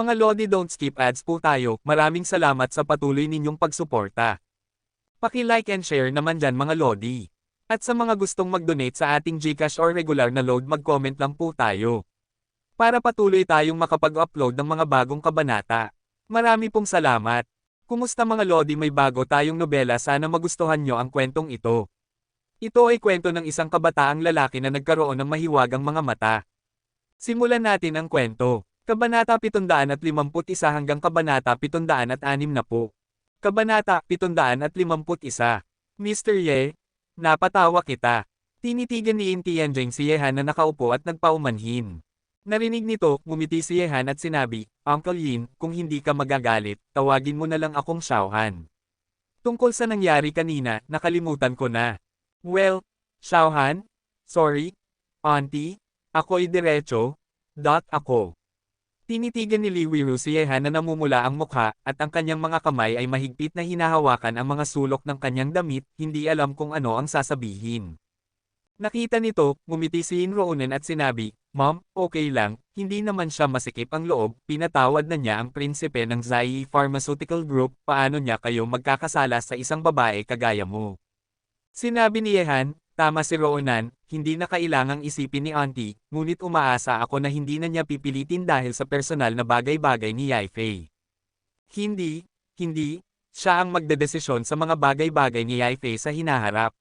Mga Lodi, don't skip ads po tayo. Maraming salamat sa patuloy ninyong pagsuporta. Paki-like and share naman dyan mga Lodi. At sa mga gustong mag-donate sa ating GCash or regular na load, mag-comment lang po tayo. Para patuloy tayong makapag-upload ng mga bagong kabanata. Marami pong salamat. Kumusta mga Lodi, may bago tayong nobela, sana magustuhan nyo ang kwentong ito. Ito ay kwento ng isang kabataang lalaki na nagkaroon ng mahiwagang mga mata. Simulan natin ang kwento. Kabanata 751 hanggang Kabanata 760. Kabanata 751. Mr. Ye, napatawa kita. Tinitigan ni Tianjing si Yehan na nakaupo at nagpaumanhin. Narinig nito, ngumiti si Yehan at sinabi, Uncle Yin, kung hindi ka magagalit, tawagin mo na lang akong Xiaohan. Tungkol sa nangyari kanina, nakalimutan ko na. Well, Xiaohan? Sorry? Auntie? Ako'y diretso? Ako. Tinitigan ni Li Weiru si Yehan na namumula ang mukha, at ang kanyang mga kamay ay mahigpit na hinahawakan ang mga sulok ng kanyang damit, hindi alam kung ano ang sasabihin. Nakita nito, ngumiti si Yin Rounen at sinabi, Mom, okay lang, hindi naman siya masikip ang loob, pinatawad na niya ang prinsipe ng Zai Pharmaceutical Group, paano niya kayo magkakasala sa isang babae kagaya mo? Sinabi ni Yehan, tama si Rounan, hindi na kailangang isipin ni Auntie, ngunit umaasa ako na hindi na niya pipilitin dahil sa personal na bagay-bagay ni Yaifei. Hindi, siya ang magdedesisyon sa mga bagay-bagay ni Yaifei sa hinaharap.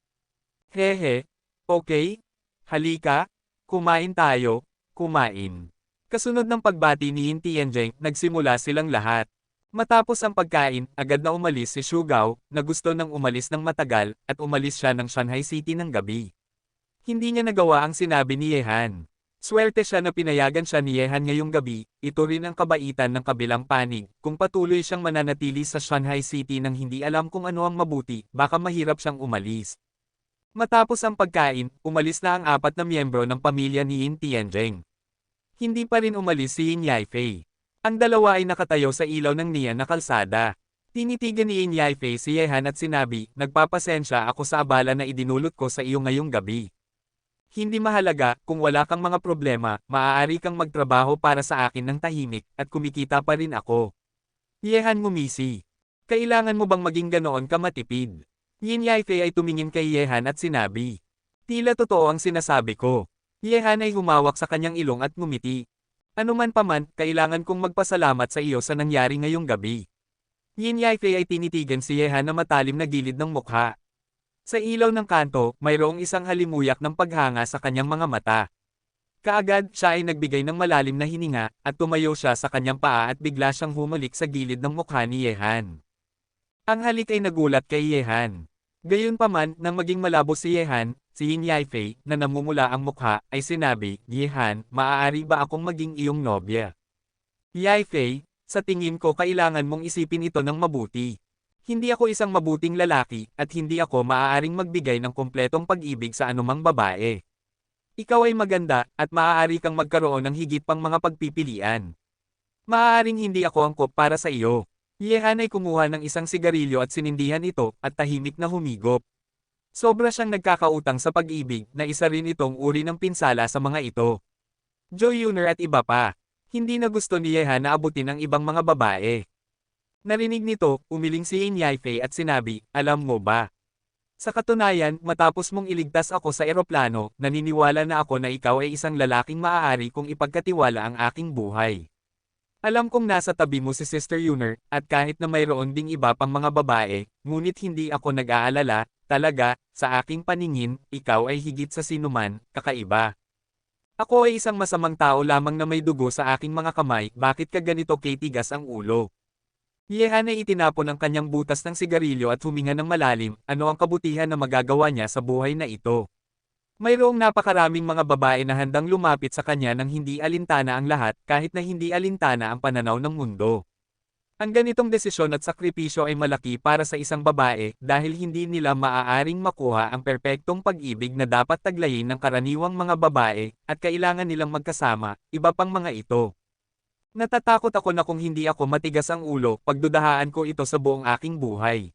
Hehe, okay, halika, kumain tayo, kumain. Kasunod ng pagbati ni Yin Tianjing, nagsimula silang lahat. Matapos ang pagkain, agad na umalis si Xu Gao, na gusto nang umalis ng matagal, at umalis siya ng Shanghai City ng gabi. Hindi niya nagawa ang sinabi ni Yehan. Swerte siya na pinayagan siya ni Yehan ngayong gabi, ito rin ang kabaitan ng kabilang panig, kung patuloy siyang mananatili sa Shanghai City nang hindi alam kung ano ang mabuti, baka mahirap siyang umalis. Matapos ang pagkain, umalis na ang 4 na miyembro ng pamilya ni Yin Tianjing. Hindi pa rin umalis si Yin Yaifei. Ang dalawa ay nakatayo sa ilaw ng niyan na kalsada. Tinitigan ni Yin Yaifei si Yehan at sinabi, nagpapasensya ako sa abala na idinulot ko sa iyo ngayong gabi. Hindi mahalaga, kung wala kang mga problema, maaari kang magtrabaho para sa akin ng tahimik, at kumikita pa rin ako. Yehan ngumisi. Kailangan mo bang maging ganoon ka matipid? Yin Yaifei ay tumingin kay Yehan at sinabi. Tila totoo ang sinasabi ko. Yehan ay humawak sa kanyang ilong at ngumiti. Anuman paman, kailangan kong magpasalamat sa iyo sa nangyari ngayong gabi. Yin Yaifei ay tinitigan si Yehan na matalim na gilid ng mukha. Sa ilaw ng kanto, mayroong isang halimuyak ng paghanga sa kanyang mga mata. Kaagad, siya ay nagbigay ng malalim na hininga, at tumayo siya sa kanyang paa at bigla siyang humalik sa gilid ng mukha ni Yehan. Ang halik ay nagulat kay Yehan. Gayunpaman, nang maging malabo si Yehan, si Yin Yaifei, na namumula ang mukha, ay sinabi, Yehan, maaari ba akong maging iyong nobya? Yaifei, sa tingin ko kailangan mong isipin ito ng mabuti. Hindi ako isang mabuting lalaki, at hindi ako maaaring magbigay ng kumpletong pag-ibig sa anumang babae. Ikaw ay maganda, at maaari kang magkaroon ng higit pang mga pagpipilian. Maaaring hindi ako angkop para sa iyo. Yehan ay kumuha ng isang sigarilyo at sinindihan ito, at tahimik na humigop. Sobra siyang nagkakautang sa pag-ibig, na isa rin itong uri ng pinsala sa mga ito. Joy Yuner at iba pa. Hindi na gusto ni Yehan na abutin ang ibang mga babae. Narinig nito, umiling si Yin Yaifei at sinabi, alam mo ba? Sa katunayan, matapos mong iligtas ako sa eroplano, naniniwala na ako na ikaw ay isang lalaking maaari kong ipagkatiwala ang aking buhay. Alam kong nasa tabi mo si Sister Yuner, at kahit na mayroon ding iba pang mga babae, ngunit hindi ako nag-aalala, talaga, sa aking paningin, ikaw ay higit sa sinuman, kakaiba. Ako ay isang masamang tao lamang na may dugo sa aking mga kamay, bakit ka ganito katigas ang ulo? Yehan ay itinapon ang kanyang butas ng sigarilyo at huminga ng malalim, ano ang kabutihan na magagawa niya sa buhay na ito? Mayroong napakaraming mga babae na handang lumapit sa kanya nang hindi alintana ang lahat, kahit na hindi alintana ang pananaw ng mundo. Ang ganitong desisyon at sakripisyo ay malaki para sa isang babae, dahil hindi nila maaaring makuha ang perpektong pag-ibig na dapat taglayin ng karaniwang mga babae, at kailangan nilang magkasama, iba pang mga ito. Natatakot ako na kung hindi ako matigas ang ulo, pagdudahaan ko ito sa buong aking buhay.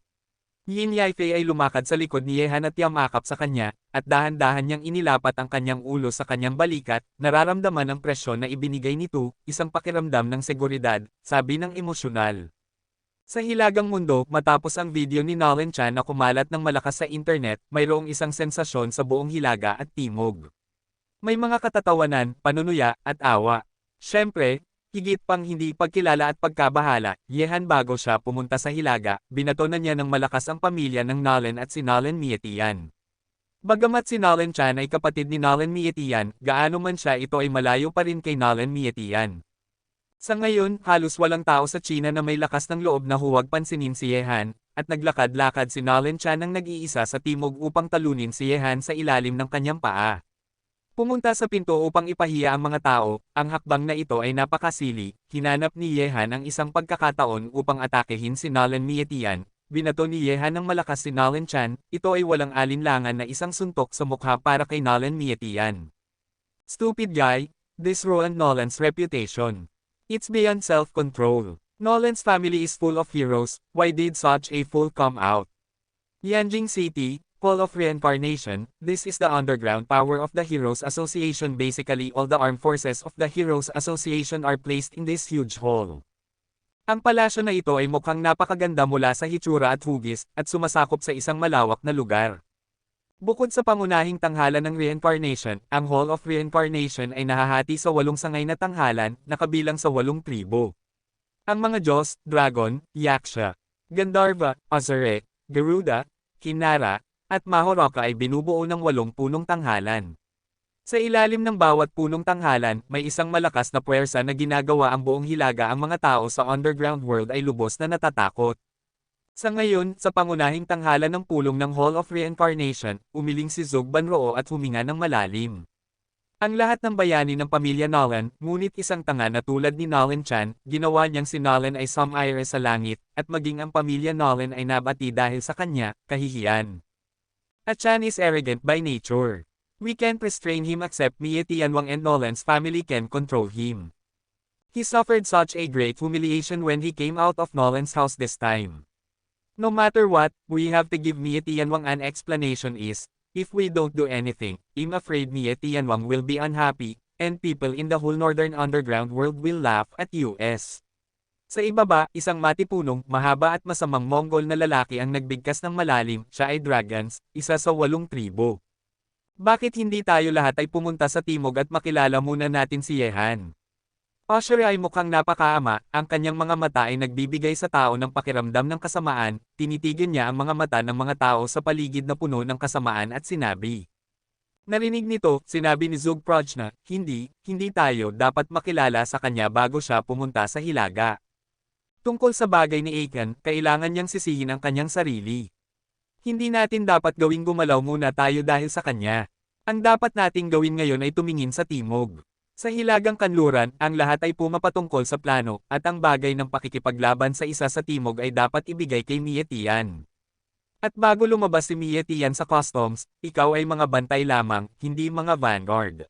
Yin Yaifei ay lumakad sa likod ni Yehan at yamakap sa kanya, at dahan-dahan niyang inilapat ang kanyang ulo sa kanyang balikat, nararamdaman ang presyon na ibinigay nito, isang pakiramdam ng seguridad, sabi ng emosyonal. Sa hilagang mundo, matapos ang video ni Nolan Chan na kumalat ng malakas sa internet, mayroong isang sensasyon sa buong hilaga at timog. May mga katatawanan, panunuya, at awa. Siyempre, higit pang hindi pagkilala at pagkabahala, Yehan bago siya pumunta sa hilaga, binatonan niya ng malakas ang pamilya ng Nolan at si Nolan Mietian. Bagamat si Nolan Chan ay kapatid ni Nolan Mietian, gaano man siya ito ay malayo pa rin kay Nolan Mietian. Sa ngayon, halos walang tao sa China na may lakas ng loob na huwag pansinin si Yehan, at naglakad-lakad si Nolan Chan ng nag-iisa sa timog upang talunin si Yehan sa ilalim ng kanyang paa. Pumunta sa pinto upang ipahiya ang mga tao, ang hakbang na ito ay napakasili, hinanap ni Yehan ang isang pagkakataon upang atakehin si Nolan Mietian, binato ni Yehan ng malakas si Nolan Chan, ito ay walang alinlangan na isang suntok sa mukha para kay Nolan Mietian. Stupid guy, this ruined Nolan's reputation. It's beyond self-control. Nolan's family is full of heroes, why did such a fool come out? Yanjing City, Hall of Reincarnation, this is the underground power of the Heroes Association. Basically all the armed forces of the Heroes Association are placed in this huge hall. Ang palasyo na ito ay mukhang napakaganda mula sa hitsura at hugis, at sumasakop sa isang malawak na lugar. Bukod sa pangunahing tanghalan ng Reincarnation, ang Hall of Reincarnation ay nahahati sa 8 sangay na tanghalan, na kabilang sa 8 tribo. Ang mga Diyos, Dragon, Yaksha, Gandharva, Asura, Garuda, Kinara, at Mahoraka ay binubuo ng 8 punong tanghalan. Sa ilalim ng bawat punong tanghalan, may isang malakas na puwersa na ginagawa ang buong hilaga. Ang mga tao sa underground world ay lubos na natatakot. Sa ngayon, sa pangunahing tanghalan ng pulong ng Hall of Reincarnation, umiling si Zhou Banroo at huminga ng malalim. Ang lahat ng bayani ng pamilya Nolan, ngunit isang tanga na tulad ni Nolan Chan, ginawa niyang si Nolan ay sumaire sa langit, at maging ang pamilya Nolan ay nabati dahil sa kanya, kahihiyan. At Chan is arrogant by nature. We can't restrain him except Mietian Wang and Nolan's family can control him. He suffered such a great humiliation when he came out of Nolan's house this time. No matter what, we have to give Mietian Wang an explanation is, if we don't do anything, I'm afraid Mietian Wang will be unhappy, and people in the whole northern underground world will laugh at us. Sa ibaba, isang matipunong, mahaba at masamang Mongol na lalaki ang nagbigkas ng malalim, siya ay Dragons, isa sa 8 tribo. Bakit hindi tayo lahat ay pumunta sa timog at makilala muna natin si Yehan? Asura ay mukhang napakaama, ang kanyang mga mata ay nagbibigay sa tao ng pakiramdam ng kasamaan, tinitigan niya ang mga mata ng mga tao sa paligid na puno ng kasamaan at sinabi. Narinig nito, sinabi ni Zhou Prajna, hindi tayo dapat makilala sa kanya bago siya pumunta sa hilaga. Tungkol sa bagay ni Aiken, kailangan niyang sisihin ang kanyang sarili. Hindi natin dapat gawing gumalaw muna tayo dahil sa kanya. Ang dapat nating gawin ngayon ay tumingin sa timog. Sa hilagang kanluran, ang lahat ay pumapatungkol sa plano, at ang bagay ng pakikipaglaban sa isa sa timog ay dapat ibigay kay Mietian. At bago lumabas si Mietian sa customs, ikaw ay mga bantay lamang, hindi mga vanguard.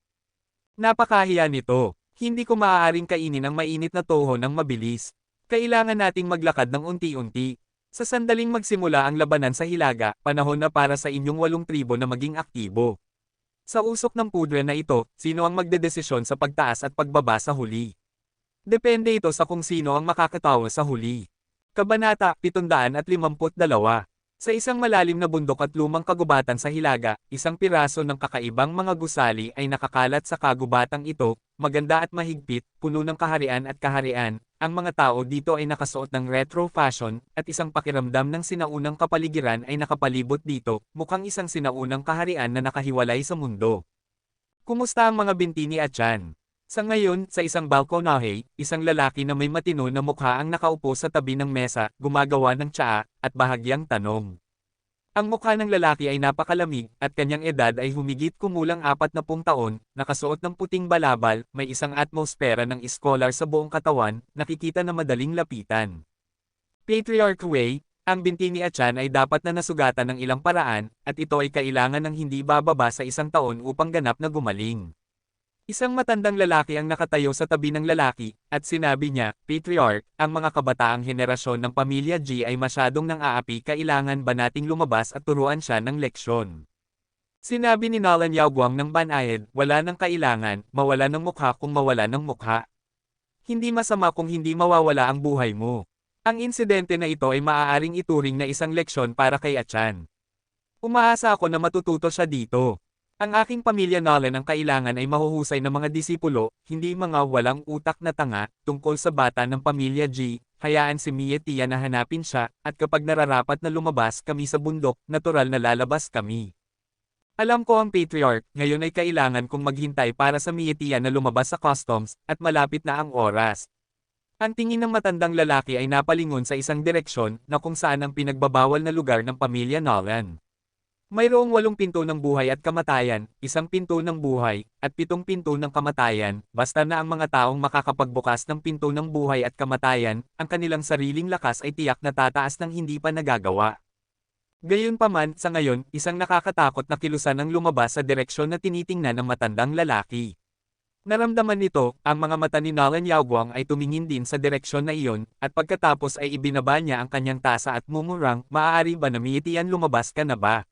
Napakahiya nito. Hindi ko maaaring kainin ang mainit na toho ng mabilis. Kailangan nating maglakad ng unti-unti. Sa sandaling magsimula ang labanan sa hilaga, panahon na para sa inyong 8 tribo na maging aktibo. Sa usok ng pudre na ito, sino ang magdedesisyon sa pagtaas at pagbaba sa huli? Depende ito sa kung sino ang makakatawa sa huli. Kabanata 752. Sa isang malalim na bundok at lumang kagubatan sa hilaga, isang piraso ng kakaibang mga gusali ay nakakalat sa kagubatang ito, maganda at mahigpit, puno ng kaharian at kaharian. Ang mga tao dito ay nakasuot ng retro fashion, at isang pakiramdam ng sinaunang kapaligiran ay nakapalibot dito, mukhang isang sinaunang kaharian na nakahiwalay sa mundo. Kumusta ang mga binti ni Achan? Sa ngayon, sa isang balkonahe, isang lalaki na may matino na mukha ang nakaupo sa tabi ng mesa, gumagawa ng tsaa, at bahagyang tanong. Ang mukha ng lalaki ay napakalamig, at kanyang edad ay humigit kumulang 40 taon, nakasuot ng puting balabal, may isang atmosfera ng iskolar sa buong katawan, nakikita na madaling lapitan. Patriarch Wei, ang binti ni Achan ay dapat na nasugatan ng ilang paraan, at ito ay kailangan ng hindi bababa sa 1 taon upang ganap na gumaling. Isang matandang lalaki ang nakatayo sa tabi ng lalaki, at sinabi niya, Patriarch, ang mga kabataang henerasyon ng pamilya G ay masyadong nang-aapi, kailangan ba nating lumabas at turuan siya ng leksyon? Sinabi ni Nalan Yaoguang ng banayad, wala nang kailangan, mawala ng mukha kung mawala ng mukha. Hindi masama kung hindi mawawala ang buhay mo. Ang insidente na ito ay maaaring ituring na isang leksyon para kay Achan. Umaasa ako na matututo siya dito. Ang aking pamilya Nolan ang kailangan ay mahuhusay na mga disipulo, hindi mga walang utak na tanga, tungkol sa bata ng pamilya G, hayaan si Mia Tia na hanapin siya, at kapag nararapat na lumabas kami sa bundok, natural na lalabas kami. Alam ko ang Patriarch, ngayon ay kailangan kong maghintay para sa Mia Tia na lumabas sa customs, at malapit na ang oras. Ang tingin ng matandang lalaki ay napalingon sa isang direksyon, na kung saan ang pinagbabawal na lugar ng pamilya Nolan. Mayroong 8 pinto ng buhay at kamatayan, 1 pinto ng buhay, at 7 pinto ng kamatayan, basta na ang mga taong makakapagbukas ng pinto ng buhay at kamatayan, ang kanilang sariling lakas ay tiyak na tataas ng hindi pa nagagawa. Gayunpaman, sa ngayon, isang nakakatakot na kilusan ang lumabas sa direksyon na tinitingnan ng matandang lalaki. Naramdaman nito, ang mga mata ni Nalan Yaoguang ay tumingin din sa direksyon na iyon, at pagkatapos ay ibinaba niya ang kanyang tasa at mumurang, maaari ba na Miitian lumabas ka na ba?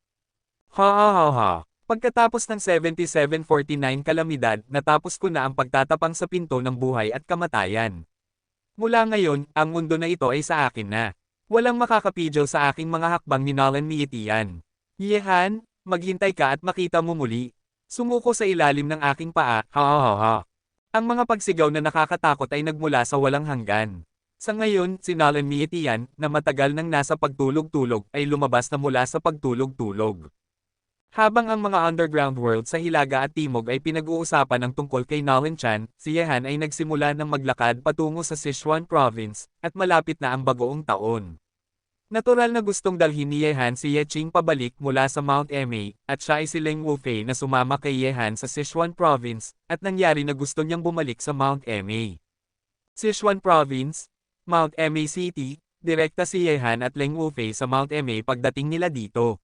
Ha ha ha ha. Pagkatapos ng 7749 kalamidad, natapos ko na ang pagtatapang sa pinto ng buhay at kamatayan. Mula ngayon, ang mundo na ito ay sa akin na. Walang makakapidyo sa aking mga hakbang ni Nalan Miitian. Yehan, maghintay ka at makita mo muli. Sumuko sa ilalim ng aking paa, ha ha ha ha. Ang mga pagsigaw na nakakatakot ay nagmula sa walang hanggan. Sa ngayon, si Nalan Miitian, na matagal nang nasa pagtulog-tulog, ay lumabas na mula sa pagtulog-tulog. Habang ang mga underground world sa Hilaga at Timog ay pinag-uusapan ng tungkol kay Nalan Chan, si Yehan ay nagsimula ng maglakad patungo sa Sichuan Province, at malapit na ang bagoong taon. Natural na gustong dalhin ni Yehan si Yeching pabalik mula sa Mount Ma, at siya ay si Leng Wufei na sumama kay Yehan sa Sichuan Province, at nangyari na gusto niyang bumalik sa Mount Ma. Sichuan Province, Mount Ma City, direkta si Yehan at Leng Wufei sa Mount Ma pagdating nila dito.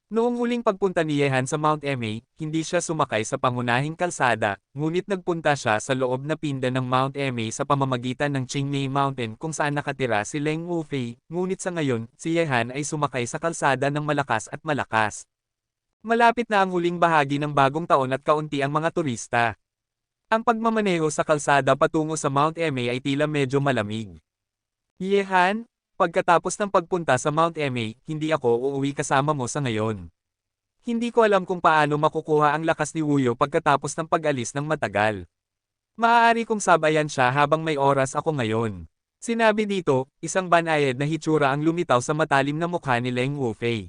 Noong huling pagpunta ni Yehan sa Mount Ma, hindi siya sumakay sa pangunahing kalsada, ngunit nagpunta siya sa loob na pinda ng Mount Ma sa pamamagitan ng Qingmei Mountain kung saan nakatira si Leng Wufei, ngunit sa ngayon, si Yehan ay sumakay sa kalsada ng malakas at malakas. Malapit na ang huling bahagi ng bagong taon at kaunti ang mga turista. Ang pagmamaneho sa kalsada patungo sa Mount Ma ay tila medyo malamig. Yehan, pagkatapos ng pagpunta sa Mount Ma, hindi ako uuwi kasama mo sa ngayon. Hindi ko alam kung paano makukuha ang lakas ni Wuyo pagkatapos ng pag-alis ng matagal. Maaari kong sabayan siya habang may oras ako ngayon. Sinabi dito, isang banayad na hitsura ang lumitaw sa matalim na mukha ni Leng Wufei.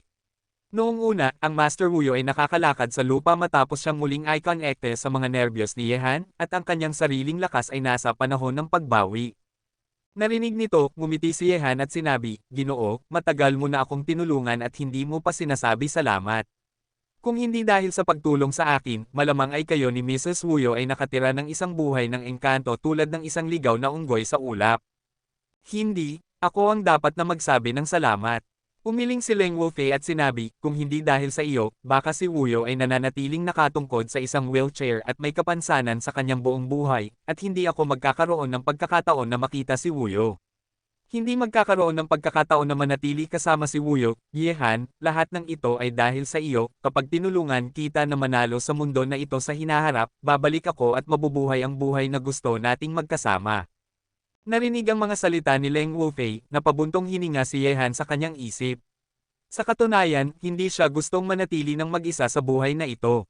Noong una, ang Master Wuyo ay nakakalakad sa lupa matapos siyang muling eye-connecte sa mga nerbiyos ni Yehan, at ang kanyang sariling lakas ay nasa panahon ng pagbawi. Narinig nito, ngumiti si Yehan at sinabi, Ginoo, matagal mo na akong tinulungan at hindi mo pa sinasabi salamat. Kung hindi dahil sa pagtulong sa akin, malamang ay kayo ni Mrs. Wuyo ay nakatira ng isang buhay ng engkanto tulad ng isang ligaw na unggoy sa ulap. Hindi, ako ang dapat na magsabi ng salamat. Umiling si Leng Wufei at sinabi, kung hindi dahil sa iyo, baka si Wuyo ay nananatiling nakatungkod sa isang wheelchair at may kapansanan sa kanyang buong buhay, at hindi ako magkakaroon ng pagkakataon na makita si Wuyo. Hindi magkakaroon ng pagkakataon na manatili kasama si Wuyo, Yehan, lahat ng ito ay dahil sa iyo, kapag tinulungan kita na manalo sa mundo na ito sa hinaharap, babalik ako at mabubuhay ang buhay na gusto nating magkasama. Narinig ang mga salita ni Leng Wufei, na pabuntong hininga si Yehan sa kanyang isip. Sa katunayan, hindi siya gustong manatili ng mag-isa sa buhay na ito.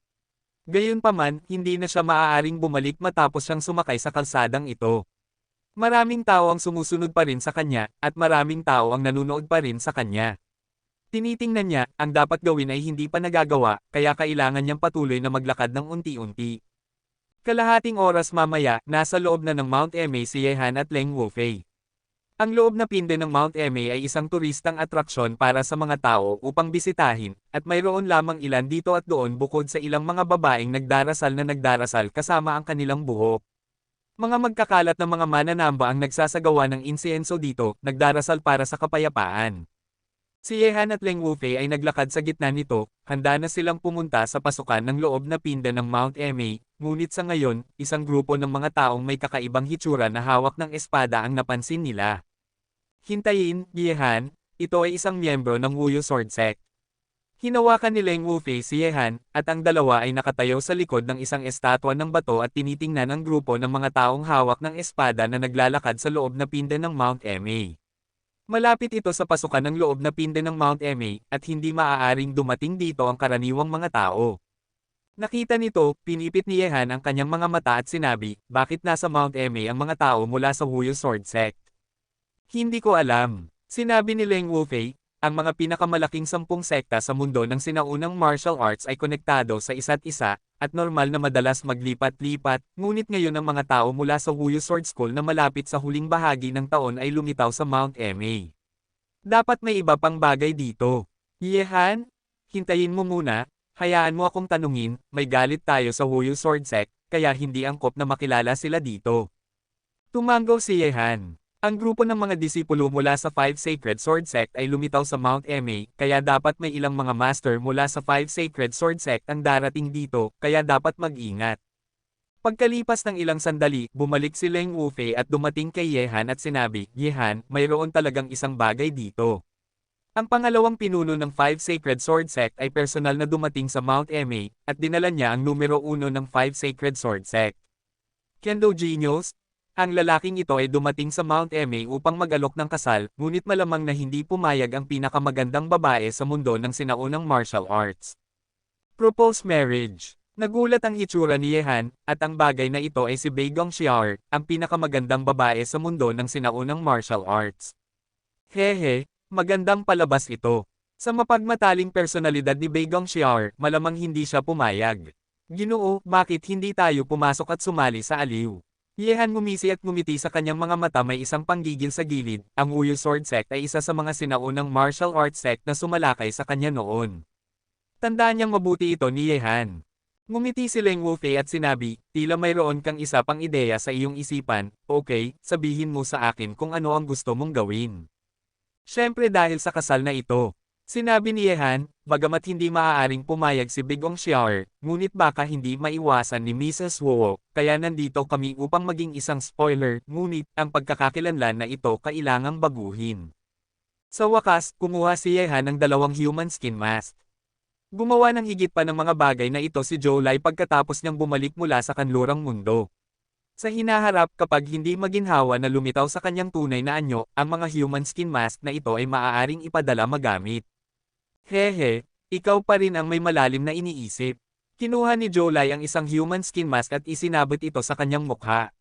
Gayunpaman, hindi na siya maaaring bumalik matapos siyang sumakay sa kalsadang ito. Maraming tao ang sumusunod pa rin sa kanya, at maraming tao ang nanunood pa rin sa kanya. Tinitingnan niya, ang dapat gawin ay hindi pa nagagawa, kaya kailangan niyang patuloy na maglakad ng unti-unti. Kalahating oras mamaya, nasa loob na ng Mount Ma si Yehan at Leng Wufei. Ang loob na pinde ng Mount Ma ay isang turistang atraksyon para sa mga tao upang bisitahin, at mayroon lamang ilan dito at doon bukod sa ilang mga babaeng nagdarasal kasama ang kanilang buhok. Mga magkakalat na mga mananamba ang nagsasagawa ng insienso dito, nagdarasal para sa kapayapaan. Si Yehan at Leng Wufei ay naglakad sa gitna nito, handa na silang pumunta sa pasukan ng loob na pinda ng Mount Eme, ngunit sa ngayon, isang grupo ng mga taong may kakaibang hitsura na hawak ng espada ang napansin nila. Hintayin, Yehan, ito ay isang miyembro ng Wuyo Sword Sect. Hinawakan ni Leng Wufei si Yehan, at ang dalawa ay nakatayo sa likod ng isang estatwa ng bato at tinitingnan ang grupo ng mga taong hawak ng espada na naglalakad sa loob na pinda ng Mount Eme. Malapit ito sa pasukan ng loob na pinda ng Mount Eme, at hindi maaaring dumating dito ang karaniwang mga tao. Nakita nito, pinipit ni Yehan ang kanyang mga mata at sinabi, bakit nasa Mount Eme ang mga tao mula sa Wuyo Sword Sect? Hindi ko alam. Sinabi ni Leng Wufei, ang mga pinakamalaking 10 sekta sa mundo ng sinaunang martial arts ay konektado sa isa't isa, at normal na madalas maglipat-lipat, ngunit ngayon ang mga tao mula sa Wuyo Sword School na malapit sa huling bahagi ng taon ay lumitaw sa Mount Eme. Dapat may iba pang bagay dito. Yehan, hintayin mo muna, hayaan mo akong tanungin, may galit tayo sa Wuyo Sword Sect, kaya hindi angkop na makilala sila dito. Tumango si Yehan. Ang grupo ng mga disipulo mula sa Five Sacred Sword Sect ay lumitaw sa Mount Eme, kaya dapat may ilang mga master mula sa Five Sacred Sword Sect ang darating dito, kaya dapat mag-ingat. Pagkalipas ng ilang sandali, bumalik si Leng Wufei at dumating kay Yehan at sinabi, Yehan, mayroon talagang isang bagay dito. Ang pangalawang pinuno ng Five Sacred Sword Sect ay personal na dumating sa Mount Eme, at dinala niya ang numero 1 ng Five Sacred Sword Sect. Kendo Genius, ang lalaking ito ay dumating sa Mount Eme upang mag-alok ng kasal, ngunit malamang na hindi pumayag ang pinakamagandang babae sa mundo ng sinaunang martial arts. Proposed marriage. Nagulat ang itsura ni Yehan, at ang bagay na ito ay si Beigong Xiaor, ang pinakamagandang babae sa mundo ng sinaunang martial arts. Hehe, magandang palabas ito. Sa mapagmataling personalidad ni Beigong Xiaor, malamang hindi siya pumayag. Ginoo, bakit hindi tayo pumasok at sumali sa aliw? Yehan ngumisi at ngumiti sa kanyang mga mata, may isang panggigil sa gilid. Ang Wuyo Sword Sect ay isa sa mga sinaunang martial arts sect na sumalakay sa kanya noon. Tandaan niyang mabuti ito ni Yehan. Ngumiti si Leng Wufei at sinabi, tila mayroon kang isa pang ideya sa iyong isipan, okay, sabihin mo sa akin kung ano ang gusto mong gawin. Siyempre dahil sa kasal na ito. Sinabi ni Yehan, bagamat hindi maaaring pumayag si Beigong Xiaor, ngunit baka hindi maiwasan ni Mrs. Wu, kaya nandito kami upang maging isang spoiler, ngunit ang pagkakakilanlan na ito kailangang baguhin. Sa wakas, kumuha si Yehan ng 2 human skin mask. Gumawa ng higit pa ng mga bagay na ito si Zhou Lai pagkatapos niyang bumalik mula sa kanlurang mundo. Sa hinaharap kapag hindi maginhawa na lumitaw sa kanyang tunay na anyo, ang mga human skin mask na ito ay maaaring ipadala magamit. Hehe, ikaw pa rin ang may malalim na iniisip. Kinuha ni Zhou Lai ang isang human skin mask at isinabot ito sa kanyang mukha.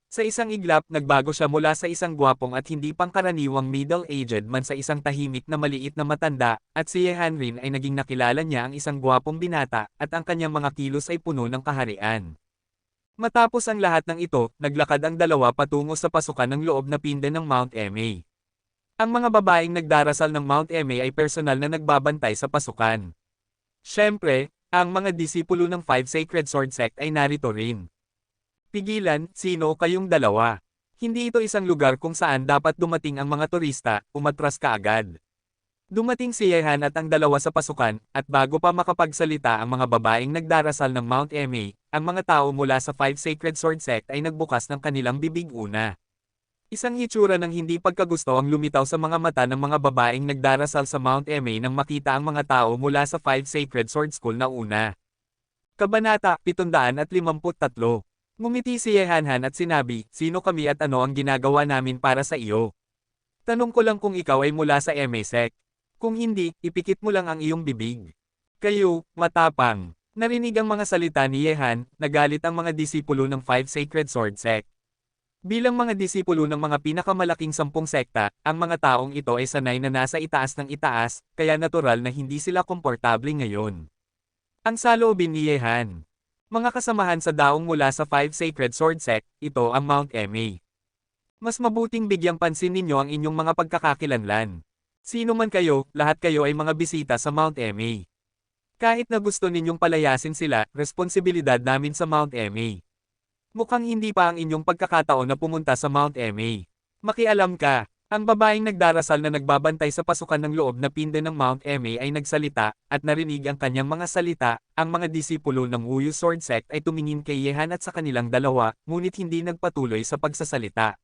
Sa isang iglap, nagbago siya mula sa isang gwapong at hindi pangkaraniwang middle-aged man sa isang tahimik na maliit na matanda, at si Yehan rin ay naging nakilala niya ang isang gwapong binata, at ang kanyang mga kilos ay puno ng kaharian. Matapos ang lahat ng ito, naglakad ang dalawa patungo sa pasukan ng loob na pinda ng Mount Eme. Ang mga babaeng nagdarasal ng Mount Eme ay personal na nagbabantay sa pasukan. Siyempre, ang mga disipulo ng Five Sacred Sword Sect ay narito rin. Pigilan, sino kayong dalawa? Hindi ito isang lugar kung saan dapat dumating ang mga turista, umatras ka agad. Dumating si Yehan at ang dalawa sa pasukan, at bago pa makapagsalita ang mga babaeng nagdarasal ng Mount Eme, ang mga tao mula sa Five Sacred Sword Sect ay nagbukas ng kanilang bibig una. Isang hitsura ng hindi pagkagusto ang lumitaw sa mga mata ng mga babaeng nagdarasal sa Mount Eme nang makita ang mga tao mula sa Five Sacred Sword School na una. Kabanata 753. Ngumiti si Yehan at sinabi, sino kami at ano ang ginagawa namin para sa iyo? Tanong ko lang kung ikaw ay mula sa Eme Sect. Kung hindi, ipikit mo lang ang iyong bibig. Kayo, matapang. Narinig ang mga salita ni Yehan, nagalit ang mga disipulo ng Five Sacred Sword Sect. Bilang mga disipulo ng mga pinakamalaking 10 sekta, ang mga taong ito ay sanay na nasa itaas ng itaas, kaya natural na hindi sila komportable ngayon. Ang saloobin ni Yehan. Mga kasamahan sa daong mula sa Five Sacred Sword Sect, ito ang Mount Eme. Mas mabuting bigyang pansin ninyo ang inyong mga pagkakakilanlan. Sino man kayo, lahat kayo ay mga bisita sa Mount Eme. Kahit na gusto ninyong palayasin sila, responsibilidad namin sa Mount Eme. Mukhang hindi pa ang inyong pagkakataon na pumunta sa Mount Eme. Makialam ka. Ang babaeng nagdarasal na nagbabantay sa pasukan ng loob na pinde ng Mount Eme ay nagsalita, at narinig ang kanyang mga salita. Ang mga disipulo ng Wuyu Sword Sect ay tumingin kay Yehan at sa kanilang dalawa, ngunit hindi nagpatuloy sa pagsasalita.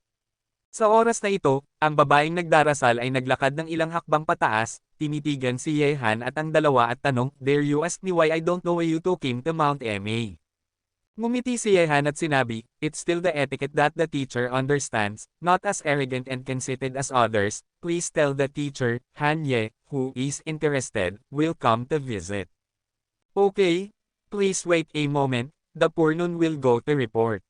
Sa oras na ito, ang babaeng nagdarasal ay naglakad ng ilang hakbang pataas, tinitigan si Yehan at ang dalawa at tanong, "Dare you ask me why I don't know why you two came to Mount Eme?" Ngumiti si Yehan at sinabi, "It's still the etiquette that the teacher understands, not as arrogant and conceited as others. Please tell the teacher, Han Ye, who is interested, will come to visit." "Okay. Please wait a moment, the poor nun will go to report."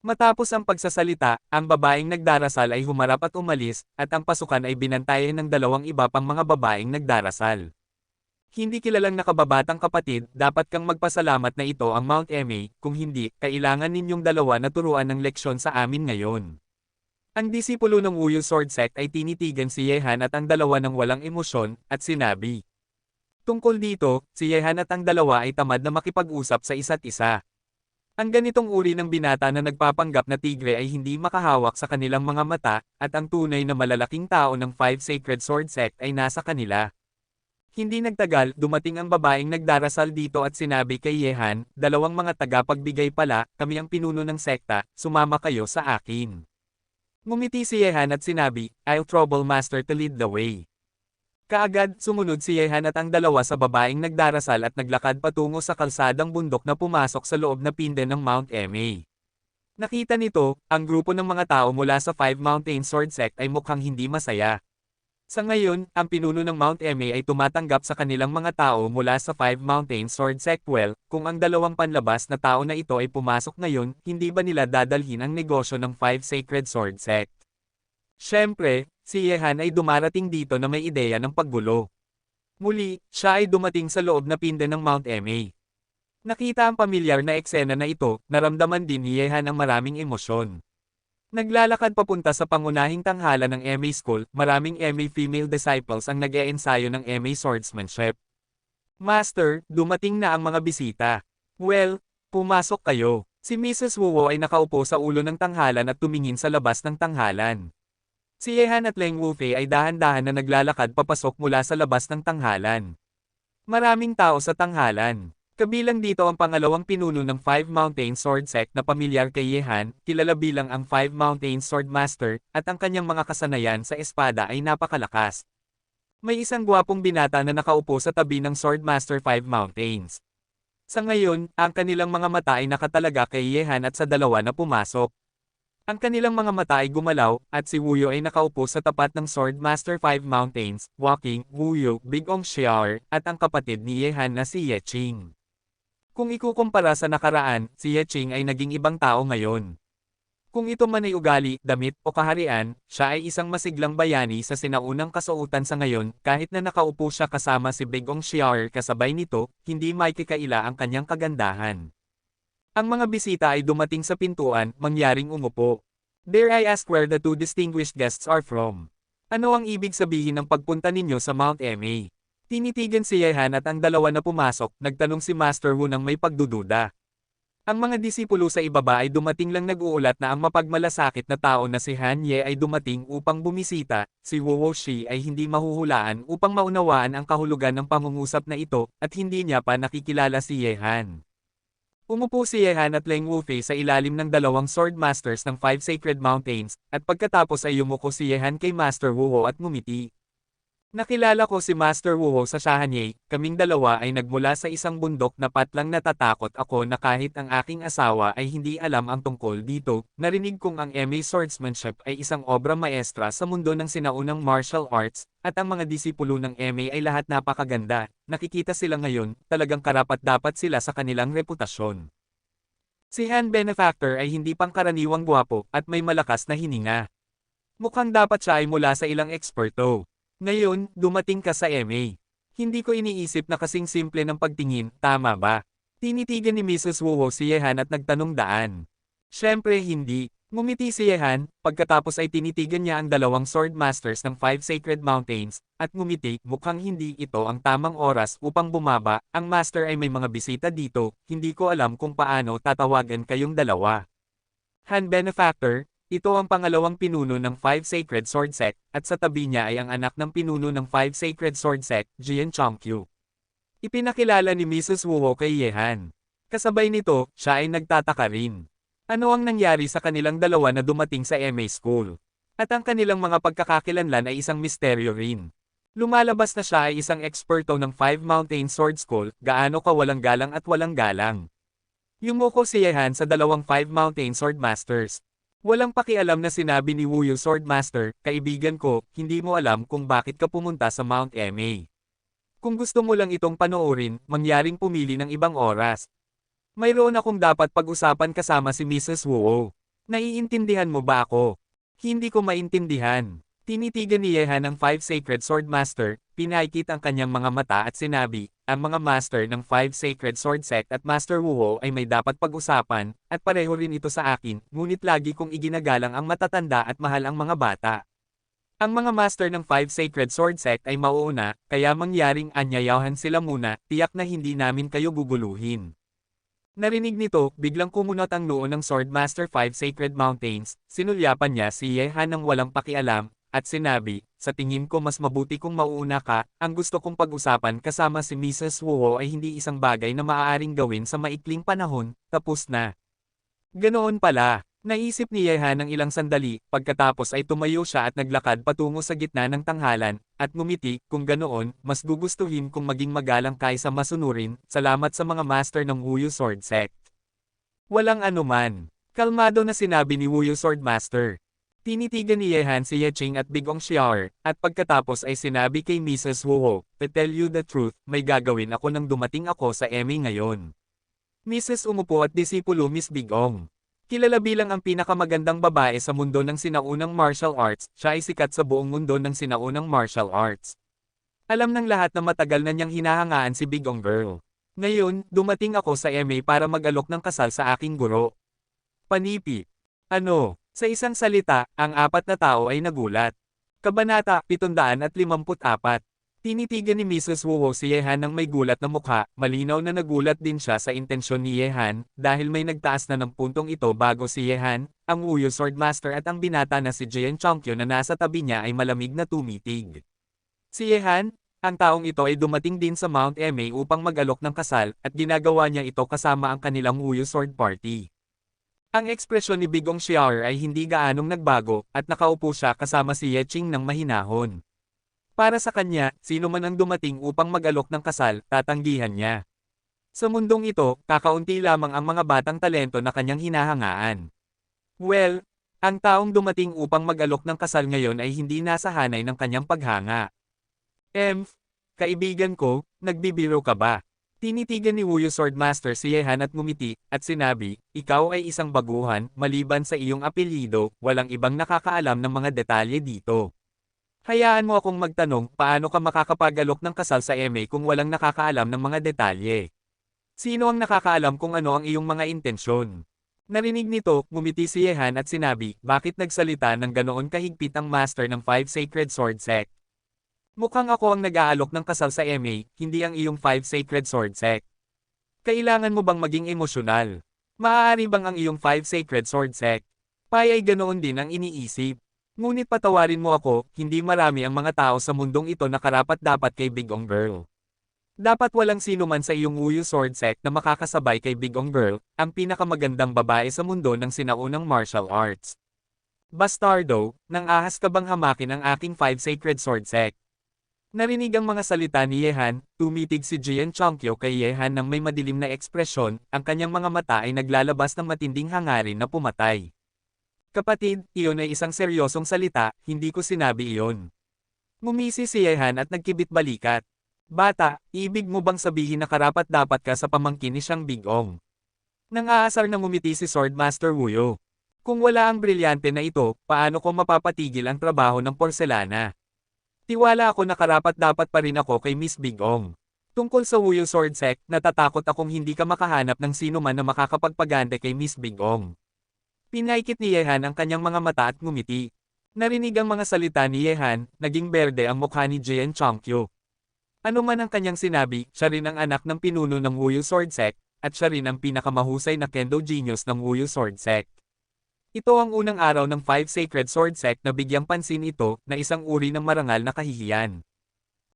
Matapos ang pagsasalita, ang babaeng nagdarasal ay humarap at umalis, at ang pasukan ay binantayan ng dalawang iba pang mga babaeng nagdarasal. Hindi kilalang nakababatang kapatid, dapat kang magpasalamat na ito ang Mount Eme, kung hindi, kailangan ninyong dalawa na turuan ng leksyon sa amin ngayon. Ang disipulo ng Wuyu Sword Sect ay tinitigan si Yehan at ang dalawa ng walang emosyon, at sinabi. Tungkol dito, si Yehan at ang dalawa ay tamad na makipag-usap sa isa't isa. Ang ganitong uri ng binata na nagpapanggap na tigre ay hindi makahawak sa kanilang mga mata, at ang tunay na malalaking tao ng Five Sacred Sword Sect ay nasa kanila. Hindi nagtagal, dumating ang babaeng nagdarasal dito at sinabi kay Yehan, "Dalawang mga tagapagbigay pala, kami ang pinuno ng sekta, sumama kayo sa akin." Ngumiti si Yehan at sinabi, "I'll trouble master to lead the way." Kaagad, sumunod si Yehan at ang dalawa sa babaeng nagdarasal at naglakad patungo sa kalsadang bundok na pumasok sa loob na pinde ng Mount Eme. Nakita nito, ang grupo ng mga tao mula sa Five Mountain Sword Sect ay mukhang hindi masaya. Sa ngayon, ang pinuno ng Mount Eme ay tumatanggap sa kanilang mga tao mula sa Five Mountain Sword Sect. Well, kung ang dalawang panlabas na tao na ito ay pumasok ngayon, hindi ba nila dadalhin ang negosyo ng Five Sacred Sword Sect? Siyempre, si Yehan ay dumarating dito na may ideya ng paggulo. Muli, siya ay dumating sa loob na pinde ng Mount Eme. Nakita ang pamilyar na eksena na ito, naramdaman din ni Yehan ang maraming emosyon. Naglalakad papunta sa pangunahing tanghala ng Eme School, maraming Eme female disciples ang nag-eensayo ng Eme swordsmanship. "Master, dumating na ang mga bisita." "Well, pumasok kayo." Si Mrs. Wuwo ay nakaupo sa ulo ng tanghalan at tumingin sa labas ng tanghalan. Si Yehan at Leng Wufei ay dahan-dahan na naglalakad papasok mula sa labas ng tanghalan. Maraming tao sa tanghalan. Kabilang dito ang pangalawang pinuno ng Five Mountain Sword Sect na pamilyar kay Yehan, kilala bilang ang Five Mountain Sword Master, at ang kanyang mga kasanayan sa espada ay napakalakas. May isang gwapong binata na nakaupo sa tabi ng Sword Master Five Mountains. Sa ngayon, ang kanilang mga mata ay nakatalaga kay Yehan at sa dalawa na pumasok. Ang kanilang mga mata ay gumalaw, at si Wuyo ay nakaupo sa tapat ng Sword Master Five Mountains, Walking, Wuyo, Big Ong Xiaor, at ang kapatid ni Yehan na si Yeching. Kung ikukumpara sa nakaraan, si Yeching ay naging ibang tao ngayon. Kung ito man ay ugali, damit, o kaharian, siya ay isang masiglang bayani sa sinaunang kasuotan sa ngayon, kahit na nakaupo siya kasama si Big Ong Xiaor kasabay nito, hindi maikikaila ang kanyang kagandahan. Ang mga bisita ay dumating sa pintuan, mangyaring umupo. "Dare I ask where the two distinguished guests are from?" "Ano ang ibig sabihin ng pagpunta ninyo sa Mount Eme?" Tinitigan si Yehan at ang dalawa na pumasok, nagtanong si Master Wu ng may pagdududa. Ang mga disipulo sa ibaba ay dumating lang nag-uulat na ang mapagmalasakit na tao na si Han Ye ay dumating upang bumisita, si Wu Woshi ay hindi mahuhulaan upang maunawaan ang kahulugan ng pangungusap na ito, at hindi niya pa nakikilala si Yehan. Umupo si Yehan at Leng Wufei sa ilalim ng dalawang Sword Masters ng Five Sacred Mountains, at pagkatapos ay yumuko si Yehan kay Master Wuho at ngumiti. "Nakilala ko si Master Wuho sa Shahanye, kaming dalawa ay nagmula sa isang bundok na patlang natatakot ako na kahit ang aking asawa ay hindi alam ang tungkol dito. Narinig kong ang Eme Swordsmanship ay isang obra maestra sa mundo ng sinaunang martial arts, at ang mga disipulo ng Eme ay lahat napakaganda. Nakikita sila ngayon, talagang karapat-dapat sila sa kanilang reputasyon." Si Han Benefactor ay hindi pangkaraniwang gwapo, at may malakas na hininga. Mukhang dapat siya ay mula sa ilang eksperto. "Ngayon, dumating ka sa Eme. Hindi ko iniisip na kasing simple ng pagtingin, tama ba?" Tinitigan ni Mrs. Wuho si Yehan at nagtanong daan. "Siyempre hindi." Ngumiti si Yehan, pagkatapos ay tinitigan niya ang dalawang Sword Masters ng Five Sacred Mountains, at ngumiti, mukhang hindi ito ang tamang oras upang bumaba, ang Master ay may mga bisita dito, hindi ko alam kung paano tatawagan kayong dalawa. Han Benefactor, Ito ang pangalawang pinuno ng Five Sacred Sword Sect, at sa tabi niya ay ang anak ng pinuno ng Five Sacred Sword Sect, Jian Chongqiu. Ipinakilala ni Mrs. Wu kay Yehan. Kasabay nito, siya ay nagtataka rin. Ano ang nangyari sa kanilang dalawa na dumating sa MA School? At ang kanilang mga pagkakakilanlan ay isang misteryo rin. Lumalabas na siya ay isang eksperto ng Five Mountain Sword School, gaano ka walang galang at walang galang. Yumuko si Yehan sa dalawang Five Mountain Sword Masters. Walang pakialam na sinabi ni Wu Yu Swordmaster, kaibigan ko, hindi mo alam kung bakit ka pumunta sa Mount MA. Kung gusto mo lang itong panoorin, mangyaring pumili ng ibang oras. Mayroon akong dapat pag-usapan kasama si Mrs. Wu. Naiintindihan mo ba ako? Hindi ko maintindihan. Tinitigan ni Yehan ang Five Sacred Swordmaster, pinaikit ang kanyang mga mata at sinabi, ang mga master ng Five Sacred Sword Sect at Master Wu ay may dapat pag-usapan, at pareho rin ito sa akin, ngunit lagi kong iginagalang ang matatanda at mahal ang mga bata. Ang mga master ng Five Sacred Sword Sect ay mauuna, kaya mangyaring anyayahan sila muna, tiyak na hindi namin kayo guguluhin. Narinig nito, biglang kumunot ang noo ng Swordmaster Five Sacred Mountains, sinulyapan niya si Yehan ng walang pakialam, at sinabi, sa tingin ko mas mabuti kung mauuna ka, ang gusto kong pag-usapan kasama si Mrs. Wu ay hindi isang bagay na maaaring gawin sa maikling panahon, tapos na. Ganoon pala, naisip ni Yehan ng ilang sandali, pagkatapos ay tumayo siya at naglakad patungo sa gitna ng tanghalan, at ngumiti, kung ganoon, mas gugustuhin kung maging magalang kaysa masunurin, salamat sa mga master ng Wu Yu Sword Sect. Walang anuman. Kalmado na sinabi ni Wu Yu Swordmaster. Tinitigan ni Yehan si Yeching at Bigong Xiaoer, at pagkatapos ay sinabi kay Mrs. Wu, to tell you the truth, may gagawin ako nang dumating ako sa MA ngayon. Mrs. umupo at disipulo Miss Bigong. Kilala bilang ang pinakamagandang babae sa mundo ng sinaunang martial arts, siya ay sikat sa buong mundo ng sinaunang martial arts. Alam ng lahat na matagal na niyang hinahangaan si Bigong Girl. Ngayon, dumating ako sa MA para mag-alok ng kasal sa aking guro. Panipi. Ano? Sa isang salita, ang apat na tao ay nagulat. Kabanata 754. Tinitigan ni Mrs. Wu si Yehan ng may gulat na mukha, malinaw na nagulat din siya sa intensyon ni Yehan, dahil may nagtaas na ng puntong ito bago si Yehan, ang Wu Yu Swordmaster at ang binata na si Jian Chongqiu na nasa tabi niya ay malamig na tumitig. Si Yehan, ang taong ito ay dumating din sa Mount MA upang mag-alok ng kasal, at ginagawa niya ito kasama ang kanilang Wu Yu Sword Party. Ang ekspresyon ni Bigong Xiaoer ay hindi gaanong nagbago, at nakaupo siya kasama si Yeching ng mahinahon. Para sa kanya, sino man ang dumating upang mag-alok ng kasal, tatanggihan niya. Sa mundong ito, kakaunti lamang ang mga batang talento na kanyang hinahangaan. Well, ang taong dumating upang mag-alok ng kasal ngayon ay hindi nasa hanay ng kanyang paghanga. Kaibigan ko, nagbibiro ka ba? Tinitigan ni Wu Yu Swordmaster si Yehan at ngumiti, at sinabi, ikaw ay isang baguhan, maliban sa iyong apelyido, walang ibang nakakaalam ng mga detalye dito. Hayaan mo akong magtanong, paano ka makakapag-alok ng kasal sa MA kung walang nakakaalam ng mga detalye? Sino ang nakakaalam kung ano ang iyong mga intensyon? Narinig nito, ngumiti si Yehan at sinabi, bakit nagsalita ng ganoon kahigpit ang master ng Five Sacred Sword Sect? Mukhang ako ang nag-aalok ng kasal sa MA, hindi ang iyong Five Sacred Sword Sect. Kailangan mo bang maging emosyonal? Maaari bang ang iyong Five Sacred Sword Sect? Pai ay ganoon din ang iniisip. Ngunit patawarin mo ako, hindi marami ang mga tao sa mundong ito na karapat-dapat kay Bigong Girl. Dapat walang sino man sa iyong Wu Yu Sword Sect na makakasabay kay Bigong Girl, ang pinakamagandang babae sa mundo ng sinaunang martial arts. Bastardo, nang ahas ka bang hamakin ang aking Five Sacred Sword Sect? Narinig ang mga salita ni Yehan, tumitig si Jian Chongqiu kay Yehan ng may madilim na ekspresyon, ang kanyang mga mata ay naglalabas ng matinding hangarin na pumatay. Kapatid, iyon ay isang seryosong salita, hindi ko sinabi iyon. Ngumisi si Yehan at nagkibit balikat. Bata, ibig mo bang sabihin na karapat-dapat ka sa pamangkin ni Siyang Bigong? Nang aasar na ngumiti si Swordmaster Wu Yu. Kung wala ang brilyante na ito, paano ko mapapatigil ang trabaho ng porselana? Tiwala ako na karapat-dapat pa rin ako kay Miss Bigong. Tungkol sa Wu Yu Sword Sect, natatakot akong hindi ka makahanap ng sino man na makakapagpaganda kay Miss Bigong. Pinaikit ni Yehan ang kanyang mga mata at ngumiti. Narinig ang mga salita ni Yehan, naging berde ang mukha ni Jian Chongqiu. Ano man ang kanyang sinabi, siya rin ang anak ng pinuno ng Wu Yu Sword Sect, at siya rin ang pinakamahusay na kendo genius ng Wu Yu Sword Sect. Ito ang unang araw ng Five Sacred Sword Sect na bigyang pansin ito na isang uri ng marangal na kahihiyan.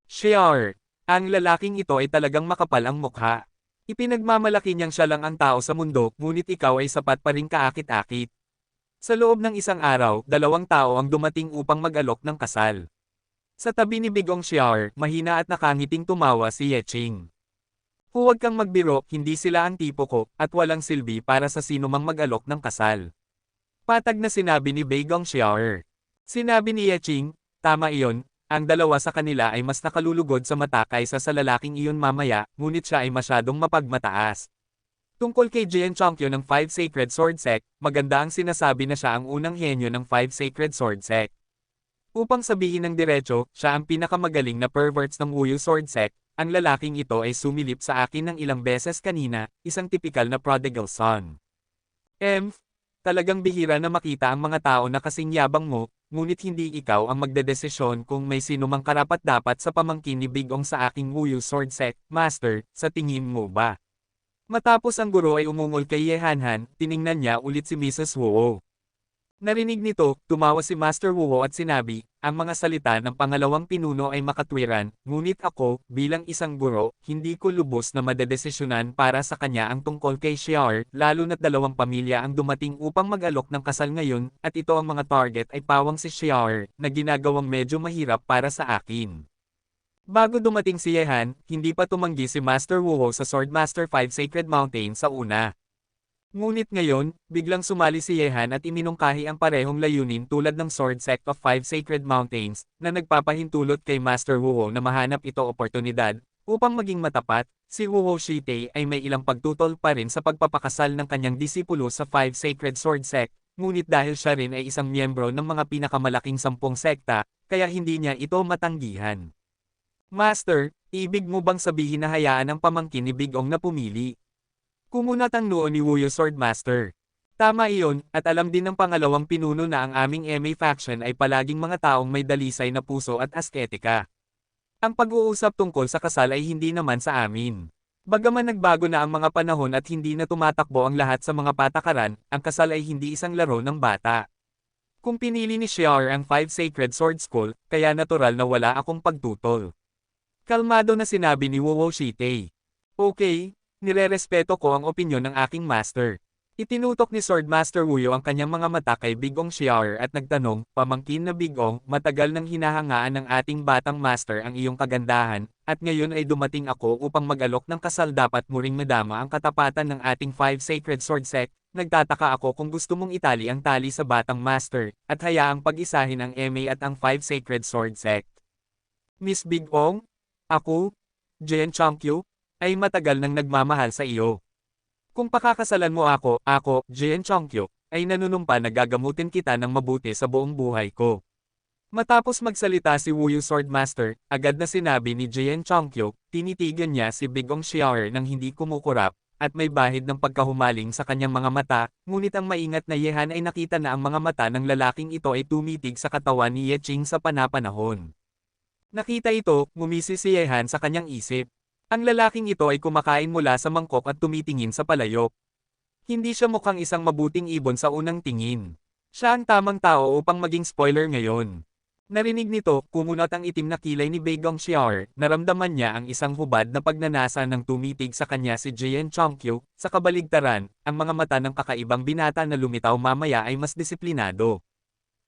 Shiar, ang lalaking ito ay talagang makapal ang mukha. Ipinagmamalaki niyang siya lang ang tao sa mundo, ngunit ikaw ay sapat pa rin kaakit-akit. Sa loob ng isang araw, 2 tao ang dumating upang mag-alok ng kasal. Sa tabi ni Bigong Shiar, mahina at nakangiting tumawa si Yeching. Huwag kang magbiro, hindi sila ang tipo ko, at walang silbi para sa sinumang mag-alok ng kasal. Patag na sinabi ni Bigong Shiar. Sinabi ni Yeching, tama iyon, ang dalawa sa kanila ay mas nakalulugod sa mata kaysa sa lalaking iyon mamaya, ngunit siya ay masyadong mapagmataas. Tungkol kay Jian Chongqio ng Five Sacred Sword Sect, maganda ang sinasabi na siya ang unang henyo ng Five Sacred Sword Sect. Upang sabihin ng diretso, siya ang pinakamagaling na perverts ng Wuyu Sword Sect, ang lalaking ito ay sumilip sa akin ng ilang beses kanina, isang tipikal na prodigal son. Talagang bihira na makita ang mga tao na kasing yabang mo, ngunit hindi ikaw ang magdedesisyon kung may sino mang karapat-dapat sa pamangkin ni Bigong sa aking Wuyu Sword Sect, Master, sa tingin mo ba? Matapos ang guro ay umungol kay Yehanhan, tiningnan niya ulit si Mrs. Wuo. Narinig nito, tumawa si Master Wuo at sinabi, ang mga salita ng pangalawang pinuno ay makatwiran, ngunit ako, bilang isang guro, hindi ko lubos na madedesisyonan para sa kanya ang tungkol kay Shiar, lalo na't 2 pamilya ang dumating upang mag-alok ng kasal ngayon, at ito ang mga target ay pawang si Shiar, na ginagawang medyo mahirap para sa akin. Bago dumating si Yehan, hindi pa tumanggi si Master Wuo sa Swordmaster 5 Sacred Mountain sa una. Ngunit ngayon, biglang sumali si Yehan at iminungkahi ang parehong layunin tulad ng Sword Sect of Five Sacred Mountains, na nagpapahintulot kay Master Wuo na mahanap ito oportunidad. Upang maging matapat, si Wuo Shite ay may ilang pagtutol pa rin sa pagpapakasal ng kanyang disipulo sa Five Sacred Sword Sect, ngunit dahil siya rin ay isang miyembro ng mga pinakamalaking 10 sekta, kaya hindi niya ito matanggihan. Master, ibig mo bang sabihin na hayaan ang pamangkin ni Bigong na pumili? Kumunat ang noo ni Wuyu Swordmaster. Tama iyon, at alam din ng pangalawang pinuno na ang aming MA faction ay palaging mga taong may dalisay na puso at asketika. Ang pag-uusap tungkol sa kasal ay hindi naman sa amin. Bagaman nagbago na ang mga panahon at hindi na tumatakbo ang lahat sa mga patakaran, ang kasal ay hindi isang laro ng bata. Kung pinili ni Shiar ang Five Sacred Sword School, kaya natural na wala akong pagtutol. Kalmado na sinabi ni Wuo Shite. Okay. Nirerespeto ko ang opinyon ng aking master. Itinutok ni Swordmaster Wuyo ang kanyang mga mata kay Bigong Shiar at nagtanong, pamangkin na Bigong, matagal nang hinahangaan ng ating batang master ang iyong kagandahan, at ngayon ay dumating ako upang mag-alok ng kasal dapat mo ring madama ang katapatan ng ating Five Sacred Sword Sect. Nagtataka ako kung gusto mong itali ang tali sa batang master, at hayaang pag-isahin ang MA at ang Five Sacred Sword Sect. Miss Bigong? Ako? Jian Chongqio? Ay matagal nang nagmamahal sa iyo. Kung pakakasalan mo ako, Jian Chongqio, ay nanunumpa na gagamutin kita ng mabuti sa buong buhay ko. Matapos magsalita si Wuyu Swordmaster, agad na sinabi ni Jian Chongqio, tinitigan niya si Bigong Shiar nang hindi kumukurap, at may bahid ng pagkahumaling sa kanyang mga mata, ngunit ang maingat na Yehan ay nakita na ang mga mata ng lalaking ito ay tumitig sa katawan ni Yeching sa panapanahon. Nakita ito, ngumisi si Yehan sa kanyang isip. Ang lalaking ito ay kumakain mula sa mangkok at tumitingin sa palayok. Hindi siya mukhang isang mabuting ibon sa unang tingin. Siya ang tamang tao upang maging spoiler ngayon. Narinig nito, kumunot ang itim na kilay ni Bigong Shiar, naramdaman niya ang isang hubad na pagnanasa ng tumitig sa kanya si Jian Chongqio. Sa kabaligtaran, ang mga mata ng kakaibang binata na lumitaw mamaya ay mas disiplinado.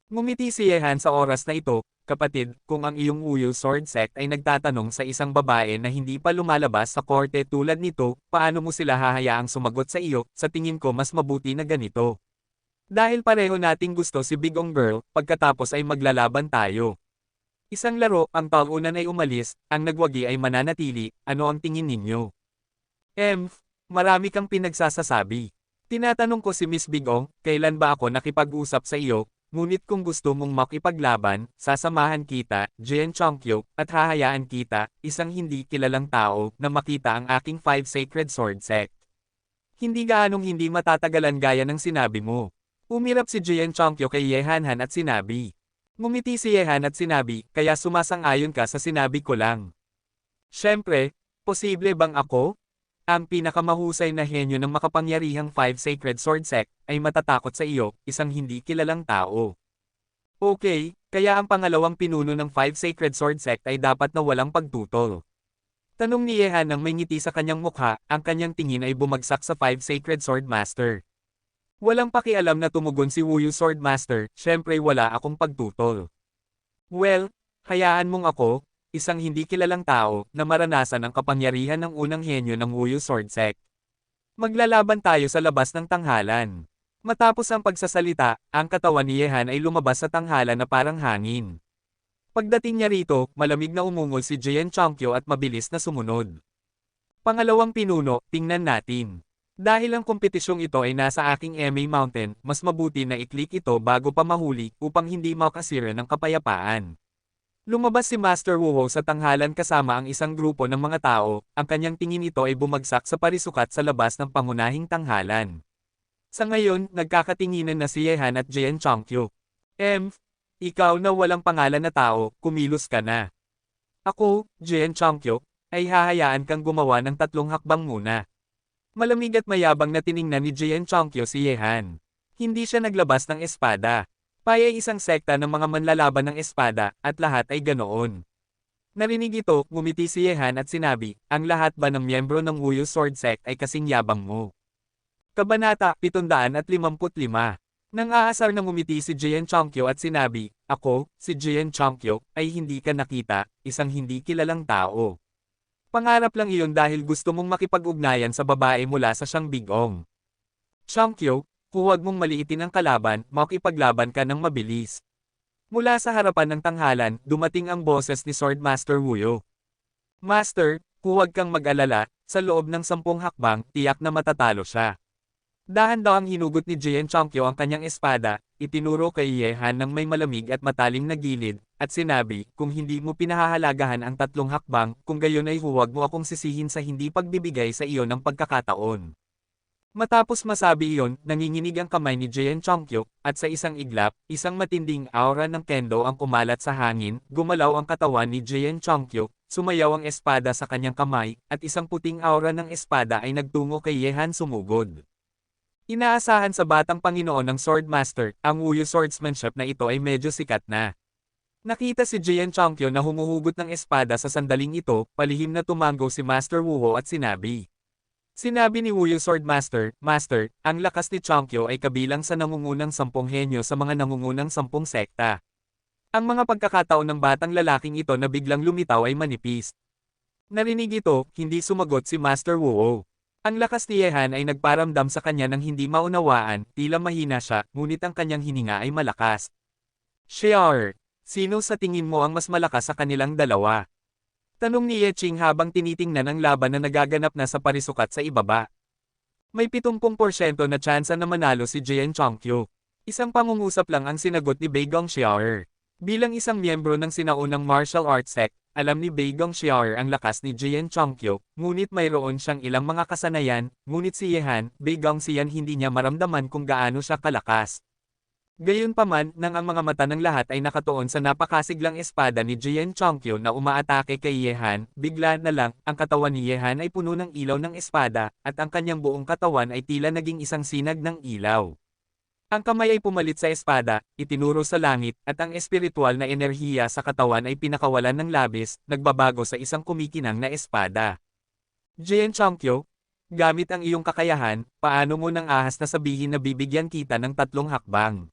Ngumiti si Yehan sa oras na ito, kapatid, kung ang iyong Wuyu Sword Sect ay nagtatanong sa isang babae na hindi pa lumalabas sa korte tulad nito, paano mo sila hahayaang sumagot sa iyo, sa tingin ko mas mabuti na ganito. Dahil pareho nating gusto si Bigong Girl, pagkatapos ay maglalaban tayo. Isang laro, ang talunan ay umalis, ang nagwagi ay mananatili, ano ang tingin ninyo? Marami kang pinagsasasabi. Tinatanong ko si Miss Bigong, kailan ba ako nakipag-usap sa iyo? Ngunit kung gusto mong makipaglaban, sasamahan kita, Jian Chongqio, at hahayaan kita, isang hindi kilalang tao, na makita ang aking Five Sacred Sword Sect. Hindi gaanong hindi matatagalan gaya ng sinabi mo. Umirap si Jian Chongqio kay Yehanhan at sinabi. Ngumiti si Yehan at sinabi, kaya sumasang-ayon ka sa sinabi ko lang. Siyempre, posible bang ako? Ang pinakamahusay na henyo ng makapangyarihang Five Sacred Sword Sect ay matatakot sa iyo, isang hindi kilalang tao. Okay, kaya ang pangalawang pinuno ng Five Sacred Sword Sect ay dapat na walang pagtutol. Tanong ni Yehan nang may ngiti sa kanyang mukha, ang kanyang tingin ay bumagsak sa Five Sacred Sword Master. Walang pakialam na tumugon si Wuyu Sword Master, syempre wala akong pagtutol. Well, hayaan mong ako, isang hindi kilalang tao, na maranasan ang kapangyarihan ng unang henyo ng Wuyu Sword Sect. Maglalaban tayo sa labas ng tanghalan. Matapos ang pagsasalita, ang katawan ni Yehan ay lumabas sa tanghalan na parang hangin. Pagdating niya rito, malamig na umungol si Jian Chongqio at mabilis na sumunod. Pangalawang pinuno, tingnan natin. Dahil ang kompetisyong ito ay nasa aking MA Mountain, mas mabuti na i-click ito bago pa mahuli upang hindi makasira ng kapayapaan. Lumabas si Master Wuho sa tanghalan kasama ang isang grupo ng mga tao, ang kanyang tingin ito ay bumagsak sa parisukat sa labas ng pangunahing tanghalan. Sa ngayon, nagkakatinginan na si Yehan at Jian Chongqio. Ikaw na walang pangalan na tao, kumilos ka na. Ako, Jian Chongqio, ay hahayaan kang gumawa ng 3 hakbang muna. Malamig at mayabang na tiningnan ni Jian Chongqio si Yehan. Hindi siya naglabas ng espada. Pai ay isang sekta ng mga manlalaban ng espada, at lahat ay ganoon. Narinig ito, ngumiti si Yehan at sinabi, ang lahat ba ng miyembro ng Wuyu Sword Sect ay kasing yabang mo? Kabanata 755. Nang aasar na ngumiti si Jian Chongqio at sinabi, ako, si Jian Chongqio, ay hindi ka nakita, isang hindi kilalang tao. Pangarap lang iyon dahil gusto mong makipag-ugnayan sa babae mula sa Shangbigong. Chongqio, huwag mong maliitin ang kalaban, makipaglaban ka ng mabilis. Mula sa harapan ng tanghalan, dumating ang boses ni Swordmaster Wuyo. Master, huwag kang mag-alala, sa loob ng 10 hakbang, tiyak na matatalo siya. Dahan-dahang hinugot ni Jian Chongqio ang kanyang espada, itinuro kay Yehan ng may malamig at matalim na gilid, at sinabi, kung hindi mo pinahahalagahan ang 3 hakbang, kung gayon ay huwag mo akong sisihin sa hindi pagbibigay sa iyo ng pagkakataon. Matapos masabi iyon, nanginginig ang kamay ni Jian Chongqio, at sa isang iglap, isang matinding aura ng kendo ang kumalat sa hangin, gumalaw ang katawan ni Jian Chongqio, sumayaw ang espada sa kanyang kamay, at isang puting aura ng espada ay nagtungo kay Yehan sumugod. Inaasahan sa batang Panginoon ng Swordmaster, ang Wuyu swordsmanship na ito ay medyo sikat na. Nakita si Jian Chongqio na humuhugot ng espada sa sandaling ito, palihim na tumango si Master Wuho at sinabi. Sinabi ni Wuyu Swordmaster, Master, ang lakas ni Chongqio ay kabilang sa nangungunang 10 henyo sa mga nangungunang 10 sekta. Ang mga pagkakataon ng batang lalaking ito na biglang lumitaw ay manipis. Narinig ito, hindi sumagot si Master Wuo. Ang lakas ni Yehan ay nagparamdam sa kanya ng hindi maunawaan, tila mahina siya, ngunit ang kanyang hininga ay malakas. Xiaoer, sino sa tingin mo ang mas malakas sa kanilang dalawa? Tanong ni Ye Qing habang tinitingnan ang laban na nagaganap na sa parisukat sa ibaba. May 70% na tsansa na manalo si Jian Chongqio. Isang pangungusap lang ang sinagot ni Beigong Xiaoer. Bilang isang miyembro ng sinaunang martial arts sect, alam ni Beigong Xiaoer ang lakas ni Jian Chongqio, ngunit mayroon siyang ilang mga kasanayan, ngunit si Yehan, Beigong Xian hindi niya maramdaman kung gaano siya kalakas. Gayunpaman, nang ang mga mata ng lahat ay nakatuon sa napakasiglang espada ni Jian Chongqio na umaatake kay Yehan, bigla na lang, ang katawan ni Yehan ay puno ng ilaw ng espada, at ang kanyang buong katawan ay tila naging isang sinag ng ilaw. Ang kamay ay pumalit sa espada, itinuro sa langit, at ang espiritual na enerhiya sa katawan ay pinakawalan ng labis, nagbabago sa isang kumikinang na espada. Jian Chongqio, gamit ang iyong kakayahan, paano mo nang ahas na sabihin na bibigyan kita ng 3 hakbang?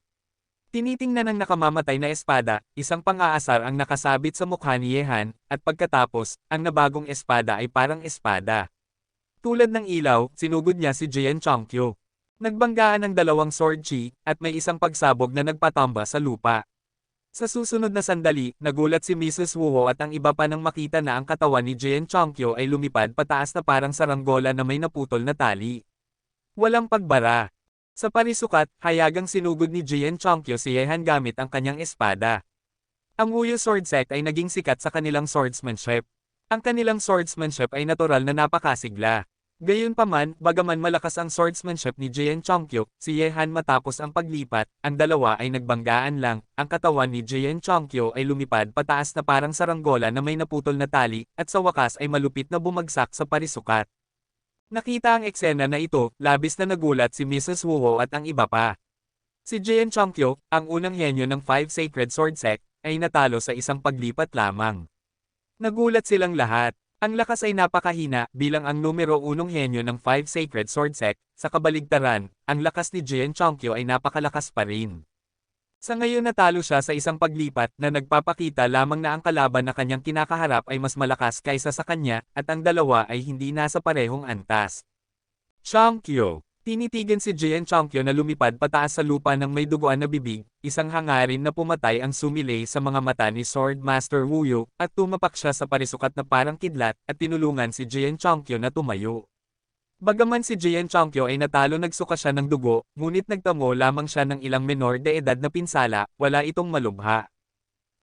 Tinitingnan ng nakamamatay na espada, isang pang-aasar ang nakasabit sa mukha ni Yehan, at pagkatapos, ang nabagong espada ay parang espada. Tulad ng ilaw, sinugod niya si Jian Chongqio. Nagbanggaan ang 2 sword chi, at may isang pagsabog na nagpatamba sa lupa. Sa susunod na sandali, nagulat si Mrs. Wuho at ang iba pa nang makita na ang katawan ni Jian Chongqio ay lumipad pataas na parang saranggola na may naputol na tali. Walang pagbara. Sa parisukat, hayagang sinugod ni Jian Chongqio si Yehan gamit ang kanyang espada. Ang Wuyu Sword Sect ay naging sikat sa kanilang swordsmanship. Ang kanilang swordsmanship ay natural na napakasigla. Gayunpaman, bagaman malakas ang swordsmanship ni Jian Chongqio, si Yehan matapos ang paglipat, ang dalawa ay nagbanggaan lang, ang katawan ni Jian Chongqio ay lumipad pataas na parang saranggola na may naputol na tali, at sa wakas ay malupit na bumagsak sa parisukat. Nakita ang eksena na ito, labis na nagulat si Mrs. Wuho at ang iba pa. Si Jian Chongqio, ang unang henyo ng Five Sacred Sword Sect, ay natalo sa isang paglipat lamang. Nagulat silang lahat. Ang lakas ay napakahina bilang ang numero unong henyo ng Five Sacred Sword Sect, sa kabaligtaran, ang lakas ni Jian Chongqio ay napakalakas pa rin. Sa ngayon natalo siya sa isang paglipat na nagpapakita lamang na ang kalaban na kanyang kinakaharap ay mas malakas kaysa sa kanya at ang dalawa ay hindi nasa parehong antas. Chongqio. Tinitigan si Jian Chongqio na lumipad pataas sa lupa ng may duguan na bibig, isang hangarin na pumatay ang sumilay sa mga mata ni Sword Master Wu Yu, at tumapak siya sa parisukat na parang kidlat at tinulungan si Jian Chongqio na tumayo. Bagaman si Jian Chongqio ay natalo nagsuka siya ng dugo, ngunit nagtamo lamang siya ng ilang menor de edad na pinsala, wala itong malubha.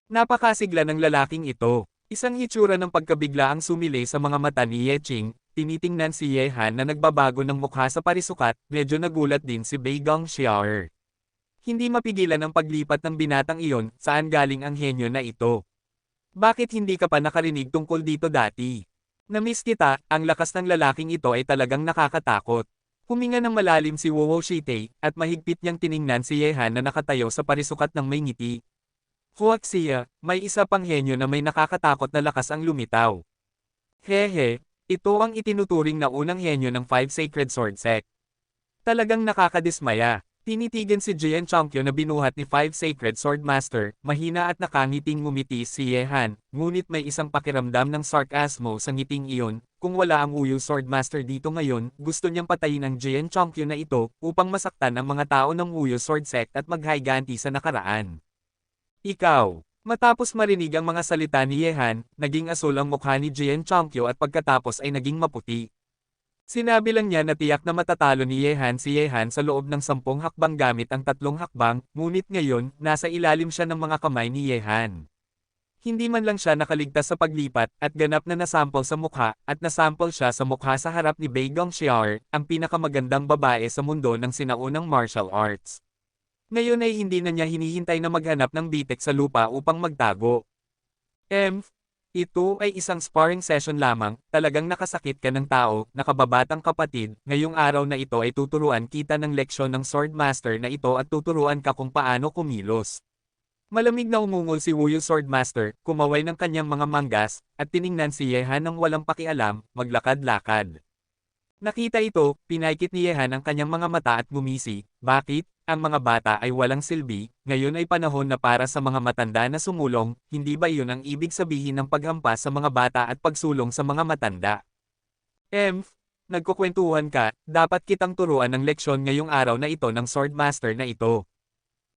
Napakasigla ng lalaking ito. Isang hitsura ng pagkabigla ang sumilay sa mga mata ni Ye Qing, tinitingnan si Ye Han na nagbabago ng mukha sa parisukat, medyo nagulat din si Bei Gongxiao. Hindi mapigilan ang paglipat ng binatang iyon, saan galing ang henyo na ito. Bakit hindi ka pa nakarinig tungkol dito dati? Namiss kita, ang lakas ng lalaking ito ay talagang nakakatakot. Huminga ng malalim si Wu Shitei, at mahigpit niyang tiningnan si Ye Han na nakatayo sa parisukat ng may ngiti. Huaxia, may isa pang henyo na may nakakatakot na lakas ang lumitaw. Hehe, ito ang itinuturing na unang henyo ng Five Sacred Sword Sect. Talagang nakakadismaya. Tinitigan si Jian Chongqio na binuhat ni Five Sacred Sword Master, mahina at nakangiting ngumiti si Ye Han, ngunit may isang pakiramdam ng sarcasmo sa ngiting iyon. Kung wala ang Wu Yu Sword Master dito ngayon, gusto niyang patayin ang Jian Chongqio na ito, upang masaktan ang mga tao ng Wu Yu Sword Sect at maghayganti sa nakaraan. Ikaw. Matapos marinig ang mga salita ni Ye Han, naging asul ang mukha ni Jian Chongqio at pagkatapos ay naging maputi. Sinabi lang niya na tiyak na matatalo ni Ye Han si Ye Han sa loob ng 10 hakbang gamit ang 3 hakbang, ngunit ngayon, nasa ilalim siya ng mga kamay ni Ye Han. Hindi man lang siya nakaligtas sa paglipat, at ganap na nasample sa mukha, at nasample siya sa mukha sa harap ni Bei Gongxiao, ang pinakamagandang babae sa mundo ng sinaunang martial arts. Ngayon ay hindi na niya hinihintay na maghanap ng bitek sa lupa upang magtago. Ito ay isang sparring session lamang, talagang nakasakit ka ng tao, nakababatang kapatid, ngayong araw na ito ay tuturuan kita ng leksyon ng Sword Master na ito at tuturuan ka kung paano kumilos. Malamig na umungol si Wu Yu Sword Master, kumaway ng kanyang mga manggas, at tiningnan si Ye Han ng walang pakialam, maglakad-lakad. Nakita ito, pinaikit ni Ye Han ang kanyang mga mata at gumisi. Bakit? Ang mga bata ay walang silbi, ngayon ay panahon na para sa mga matanda na sumulong, hindi ba iyon ang ibig sabihin ng paghampas sa mga bata at pagsulong sa mga matanda? Nagkukwentuhan ka, dapat kitang turuan ng leksyon ngayong araw na ito ng Sword Master na ito.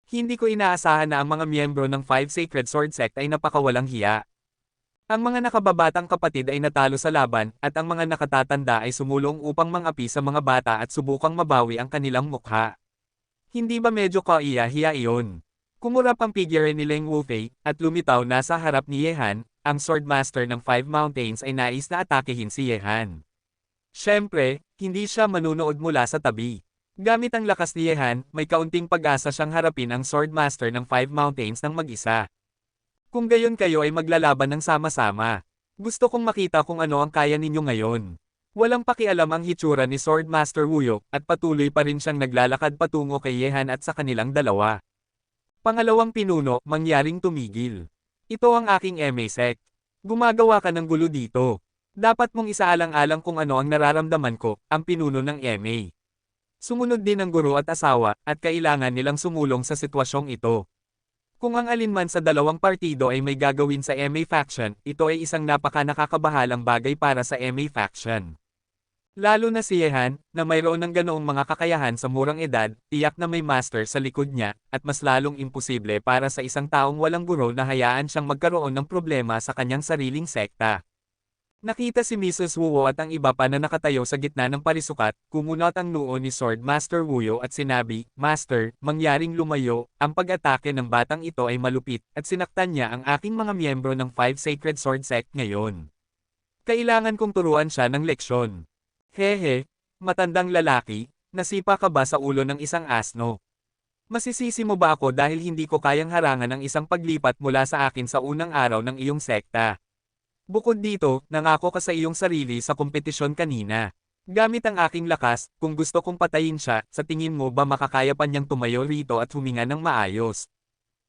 Hindi ko inaasahan na ang mga miyembro ng Five Sacred Sword Sect ay napakawalang hiya. Ang mga nakababatang kapatid ay natalo sa laban, at ang mga nakatatanda ay sumulong upang mangapi sa mga bata at subukang mabawi ang kanilang mukha. Hindi ba medyo kaiya-hiya iyon? Kumurap ang figure ni Leng Wufei, at lumitaw na sa harap ni Ye Han, ang Sword Master ng Five Mountains ay nais na atakehin si Ye Han. Siyempre, hindi siya manunood mula sa tabi. Gamit ang lakas ni Ye Han, may kaunting pag-asa siyang harapin ang Sword Master ng Five Mountains ng mag-isa. Kung gayon kayo ay maglalaban ng sama-sama. Gusto kong makita kung ano ang kaya ninyo ngayon. Walang pakialam ang hitsura ni Sword Master Wu Yu, at patuloy pa rin siyang naglalakad patungo kay Ye Han at sa kanilang dalawa. Pangalawang pinuno, mangyaring tumigil. Ito ang aking MA sect. Gumagawa ka ng gulo dito. Dapat mong isaalang-alang kung ano ang nararamdaman ko, ang pinuno ng MA. Sumunod din ang guro at asawa, at kailangan nilang sumulong sa sitwasyong ito. Kung ang alinman sa dalawang partido ay may gagawin sa MA faction, ito ay isang napaka-nakakabahalang bagay para sa MA faction. Lalo na si Ye Han, na mayroon ng ganoong mga kakayahan sa murang edad, tiyak na may master sa likod niya, at mas lalong imposible para sa isang taong walang guro na hayaan siyang magkaroon ng problema sa kanyang sariling sekta. Nakita si Mrs. Wu at ang iba pa na nakatayo sa gitna ng parisukat, kumunot ang noo ni Sword Master Wu Yu at sinabi, Master, mangyaring lumayo, ang pag-atake ng batang ito ay malupit, at sinaktan niya ang aking mga miyembro ng Five Sacred Sword Sect ngayon. Kailangan kong turuan siya ng leksyon. Hehe, matandang lalaki, nasipa ka ba sa ulo ng isang asno? Masisisi mo ba ako dahil hindi ko kayang harangan ang isang paglipat mula sa akin sa unang araw ng iyong sekta? Bukod dito, nangako ka sa iyong sarili sa kompetisyon kanina. Gamit ang aking lakas, kung gusto kong patayin siya, sa tingin mo ba makakaya pa niyang tumayo rito at huminga ng maayos?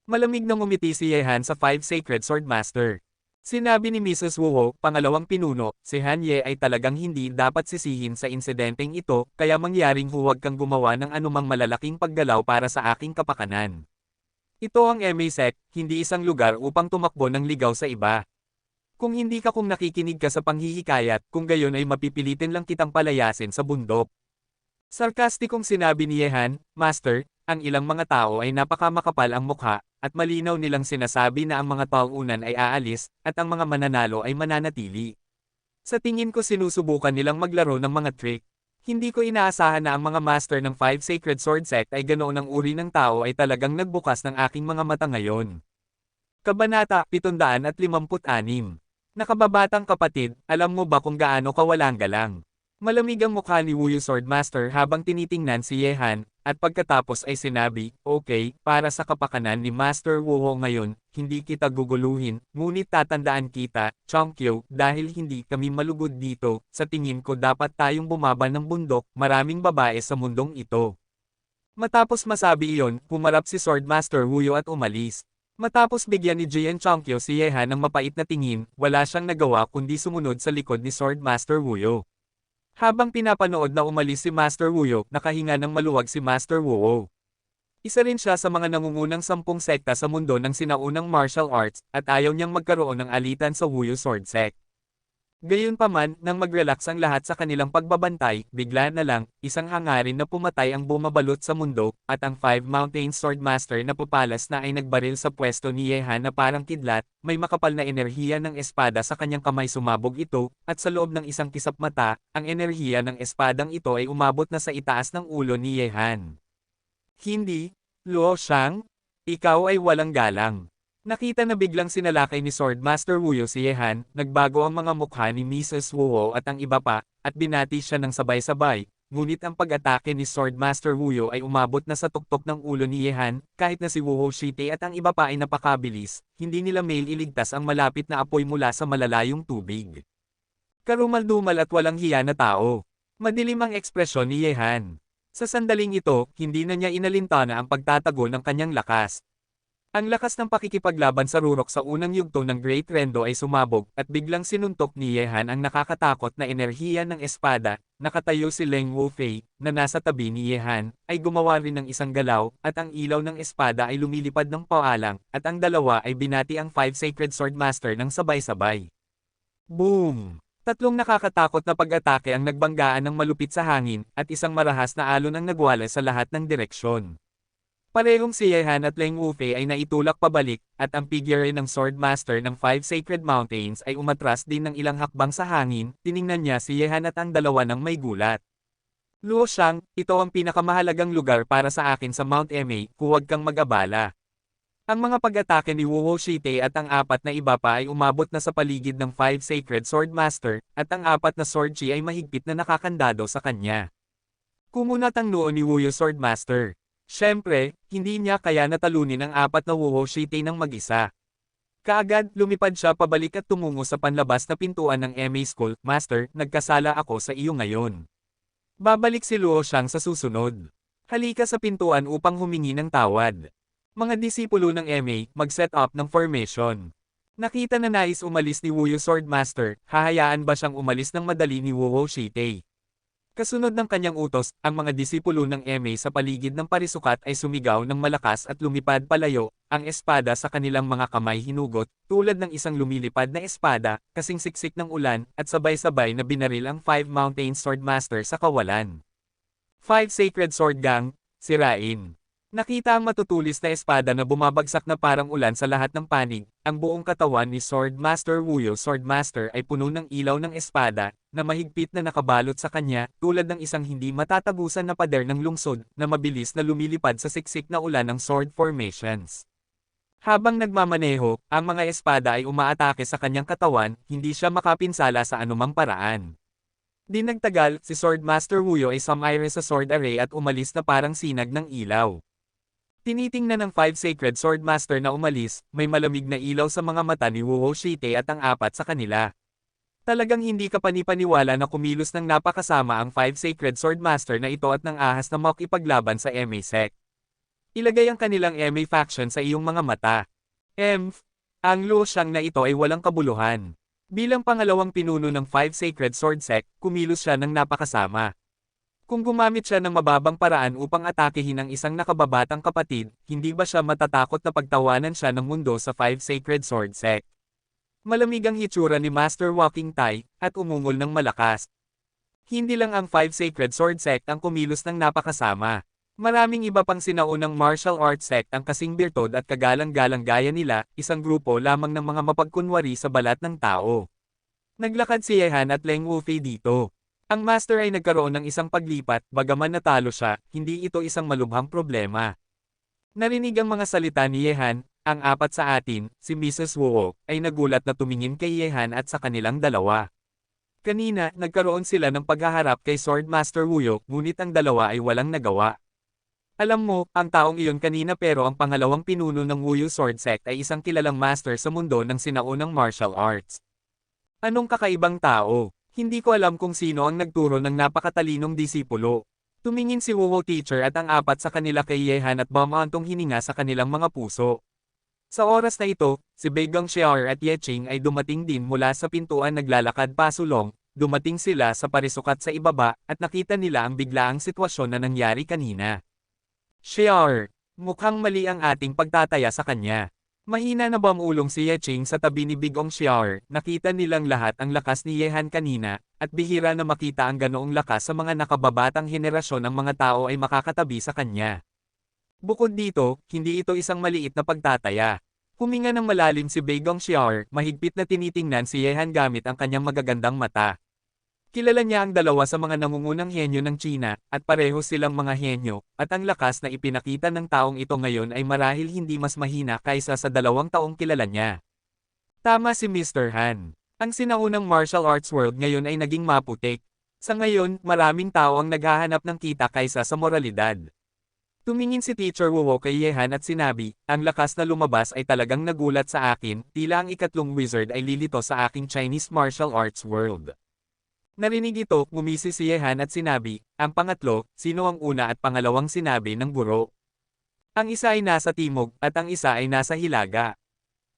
Malamig nang umiti si Ye Han sa Five Sacred Sword Master. Sinabi ni Mrs. Wu, pangalawang pinuno, si Han Ye ay talagang hindi dapat sisihin sa insidenteng ito, kaya mangyaring huwag kang gumawa ng anumang malalaking paggalaw para sa aking kapakanan. Ito ang MA-sec, hindi isang lugar upang tumakbo ng ligaw sa iba. Kung hindi ka kung nakikinig ka sa panghihikayat, kung gayon ay mapipilitin lang kitang palayasin sa bundok. Sarkastikong sinabi ni Ye Han, Master, ang ilang mga tao ay napakamakapal ang mukha, at malinaw nilang sinasabi na ang mga taong-unan ay aalis, at ang mga mananalo ay mananatili. Sa tingin ko sinusubukan nilang maglaro ng mga trick. Hindi ko inaasahan na ang mga master ng Five Sacred Sword Sect ay ganoon ang uri ng tao ay talagang nagbukas ng aking mga mata ngayon. Kabanata 756. Nakababatang kapatid, alam mo ba kung gaano kawalang galang? Malamig ang mukha ni Wuyu Swordmaster habang tinitingnan si Ye Han, at pagkatapos ay sinabi, okay, para sa kapakanan ni Master Wu ngayon, hindi kita guguluhin, ngunit tatandaan kita, Chongqing, dahil hindi kami malugod dito, sa tingin ko dapat tayong bumaba ng bundok, maraming babae sa mundong ito. Matapos masabi iyon, pumarap si Swordmaster Wuyu at umalis. Matapos bigyan ni Jian Chongqing si Ye Han ng mapait na tingin, wala siyang nagawa kundi sumunod sa likod ni Swordmaster Wuyu. Habang pinapanood na umalis si Master Wuyo, nakahinga ng maluwag si Master Wu. Isa rin siya sa mga nangungunang 10 sekta sa mundo ng sinaunang martial arts, at ayaw niyang magkaroon ng alitan sa Wuyu Sword Sect. Gayunpaman, nang mag-relax ang lahat sa kanilang pagbabantay, bigla na lang, isang hangarin na pumatay ang bumabalot sa mundo, at ang Five Mountain Sword Master na pupalas na ay nagbaril sa pwesto ni Ye Han na parang kidlat, may makapal na enerhiya ng espada sa kanyang kamay sumabog ito, at sa loob ng isang kisap mata, ang enerhiya ng espadang ito ay umabot na sa itaas ng ulo ni Ye Han. Hindi, Luo Shang? Ikaw ay walang galang. Nakita na biglang sinalakay ni Swordmaster Wuyo si Ye Han, nagbago ang mga mukha ni Mrs. Wu at ang iba pa, at binati siya ng sabay-sabay, ngunit ang pag-atake ni Swordmaster Wuyo ay umabot na sa tuktok ng ulo ni Ye Han, kahit na si Wu Shite at ang iba pa ay napakabilis, hindi nila mailigtas ang malapit na apoy mula sa malalayong tubig. Karumal-dumal at walang hiya na tao. Madilim ang ekspresyon ni Ye Han. Sa sandaling ito, hindi na niya inalintana ang pagtatago ng kanyang lakas. Ang lakas ng pakikipaglaban sa rurok sa unang yugto ng Great Rendo ay sumabog, at biglang sinuntok ni Ye Han ang nakakatakot na enerhiya ng espada. Nakatayo si Leng Wufei, na nasa tabi ni Ye Han, ay gumawa rin ng isang galaw, at ang ilaw ng espada ay lumilipad ng paalang, at ang dalawa ay binati ang Five Sacred Sword Master ng sabay-sabay. Boom! Tatlong nakakatakot na pag-atake ang nagbanggaan ng malupit sa hangin, at isang marahas na alon ang nagwala sa lahat ng direksyon. Parehong si Ye Han at Leng Wufei ay naitulak pabalik, at ang figure ng Sword Master ng Five Sacred Mountains ay umatras din ng ilang hakbang sa hangin, tiningnan niya si Ye Han at ang dalawa ng may gulat. Luo Shang, ito ang pinakamahalagang lugar para sa akin sa Mount Ma, huwag kang mag-abala. Ang mga pag-atake ni Wu Shite at ang apat na iba pa ay umabot na sa paligid ng Five Sacred Sword Master, at ang apat na Sword Chi ay mahigpit na nakakandado sa kanya. Kumunat ang noo ni Wu Sword Master. Siyempre, hindi niya kaya natalunin ang apat na Wu Shite ng mag-isa. Kaagad, lumipad siya pabalik at tumungo sa panlabas na pintuan ng MA School. Master, nagkasala ako sa iyo ngayon. Babalik si Luo Shang sa susunod. Halika sa pintuan upang humingi ng tawad. Mga disipulo ng MA, mag-set up ng formation. Nakita na nais umalis ni Wu Sword Master, hahayaan ba siyang umalis ng madali ni Wu Shite? Kasunod ng kanyang utos, ang mga disipulo ng MA sa paligid ng parisukat ay sumigaw ng malakas at lumipad palayo, ang espada sa kanilang mga kamay hinugot, tulad ng isang lumilipad na espada, kasing siksik ng ulan, at sabay-sabay na binaril ang Five Mountain Sword Master sa kawalan. Five Sacred Sword Gang, sirain. Nakita ang matutulis na espada na bumabagsak na parang ulan sa lahat ng panig, ang buong katawan ni Sword Master Wuyo Sword Master ay puno ng ilaw ng espada, na mahigpit na nakabalot sa kanya, tulad ng isang hindi matatagusan na pader ng lungsod, na mabilis na lumilipad sa siksik na ulan ng sword formations. Habang nagmamaneho, ang mga espada ay umaatake sa kanyang katawan, hindi siya makapinsala sa anumang paraan. Di nagtagal, si Sword Master Wuyo ay sumaire sa sword array at umalis na parang sinag ng ilaw. Tinitingnan ng Five Sacred Sword Master na umalis, may malamig na ilaw sa mga mata ni Wu Shite at ang apat sa kanila. Talagang hindi ka panipaniwala na kumilos ng napakasama ang 5 Sacred Sword Master na ito at nang ahas na makipaglaban sa MA sect. Ilagay ang kanilang MA faction sa iyong mga mata. Ang Luo Shang na ito ay walang kabuluhan. Bilang pangalawang pinuno ng 5 Sacred Sword Sect, kumilos siya ng napakasama. Kung gumamit siya ng mababang paraan upang atakehin ang isang nakababatang kapatid, hindi ba siya matatakot na pagtawanan siya ng mundo sa 5 Sacred Sword Sect? Malamig ang hitsura ni Master Walking Tai, at umungol ng malakas. Hindi lang ang 5 Sacred Sword Sect ang kumilos ng napakasama. Maraming iba pang sinaunang martial arts sect ang kasing birtod at kagalang-galang gaya nila, isang grupo lamang ng mga mapagkunwari sa balat ng tao. Naglakad si Yehan at Leng Wufei dito. Ang master ay nagkaroon ng isang paglipat, bagaman natalo siya, hindi ito isang malubhang problema. Narinig ang mga salita ni Yehan, ang apat sa atin, si Mrs. Wu, ay nagulat na tumingin kay Yehan at sa kanilang dalawa. Kanina, nagkaroon sila ng paghaharap kay Sword Master Wuyok, ngunit ang dalawa ay walang nagawa. Alam mo, ang taong iyon kanina pero ang pangalawang pinuno ng Wuyu Sword Sect ay isang kilalang master sa mundo ng sinaunang martial arts. Anong kakaibang tao? Hindi ko alam kung sino ang nagturo ng napakatalinong disipulo. Tumingin si Wuwo teacher at ang apat sa kanila kay Yehan at bumantong hininga sa kanilang mga puso. Sa oras na ito, si Beigong Xiaor at Ye Qing ay dumating din mula sa pintuan naglalakad pasulong, dumating sila sa parisukat sa ibaba at nakita nila ang biglaang sitwasyon na nangyari kanina. Xiaor, mukhang mali ang ating pagtataya sa kanya. Mahina na bumulong si Ye Qing sa tabi ni Bigong Xiaor, nakita nilang lahat ang lakas ni Yehan kanina, at bihira na makita ang ganoong lakas sa mga nakababatang henerasyon ng mga tao ay makakatabi sa kanya. Bukod dito, hindi ito isang maliit na pagtataya. Huminga ng malalim si Beigong Xiaor, mahigpit na tinitingnan si Yehan gamit ang kanyang magagandang mata. Kilala niya ang dalawa sa mga nangungunang henyo ng China, at pareho silang mga henyo, at ang lakas na ipinakita ng taong ito ngayon ay marahil hindi mas mahina kaysa sa 2 taong kilala niya. Tama si Mr. Han. Ang sinaunang martial arts world ngayon ay naging maputik. Sa ngayon, maraming tao ang naghahanap ng kita kaysa sa moralidad. Tumingin si Teacher Wuwo kay Yehan at sinabi, ang lakas na lumabas ay talagang nagulat sa akin, tila ang ikatlong wizard ay lilito sa aking Chinese martial arts world. Narinig ito, ngumisi si Yehan at sinabi, ang pangatlo, sino ang una at pangalawang sinabi ng guro? Ang isa ay nasa timog, at ang isa ay nasa hilaga.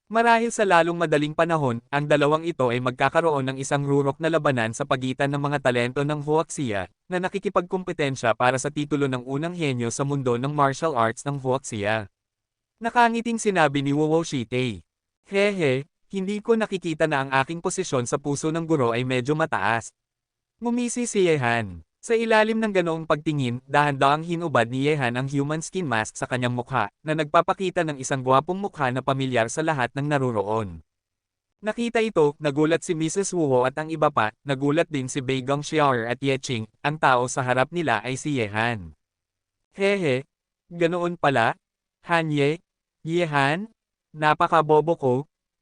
Marahil sa lalong madaling panahon, ang dalawang ito ay magkakaroon ng isang rurok na labanan sa pagitan ng mga talento ng Huaxia, na nakikipagkumpetensya para sa titulo ng unang henyo sa mundo ng martial arts ng Huaxia. Nakangiting sinabi ni Wuwo Shitei. Hehe, hindi ko nakikita na ang aking posisyon sa puso ng guro ay medyo mataas. Ngumisi si Yehan. Sa ilalim ng ganoong pagtingin, dahan-dahang hinubad ni Yehan ang human skin mask sa kanyang mukha, na nagpapakita ng isang gwapong mukha na pamilyar sa lahat ng naruroon. Nakita ito, nagulat si Mrs. Wuho at ang iba pa, nagulat din si Beigong Xiaor at Ye Qing, ang tao sa harap nila ay si Yehan. Hehe, ganoon pala? Hanye? Yehan? Napakabobo ko.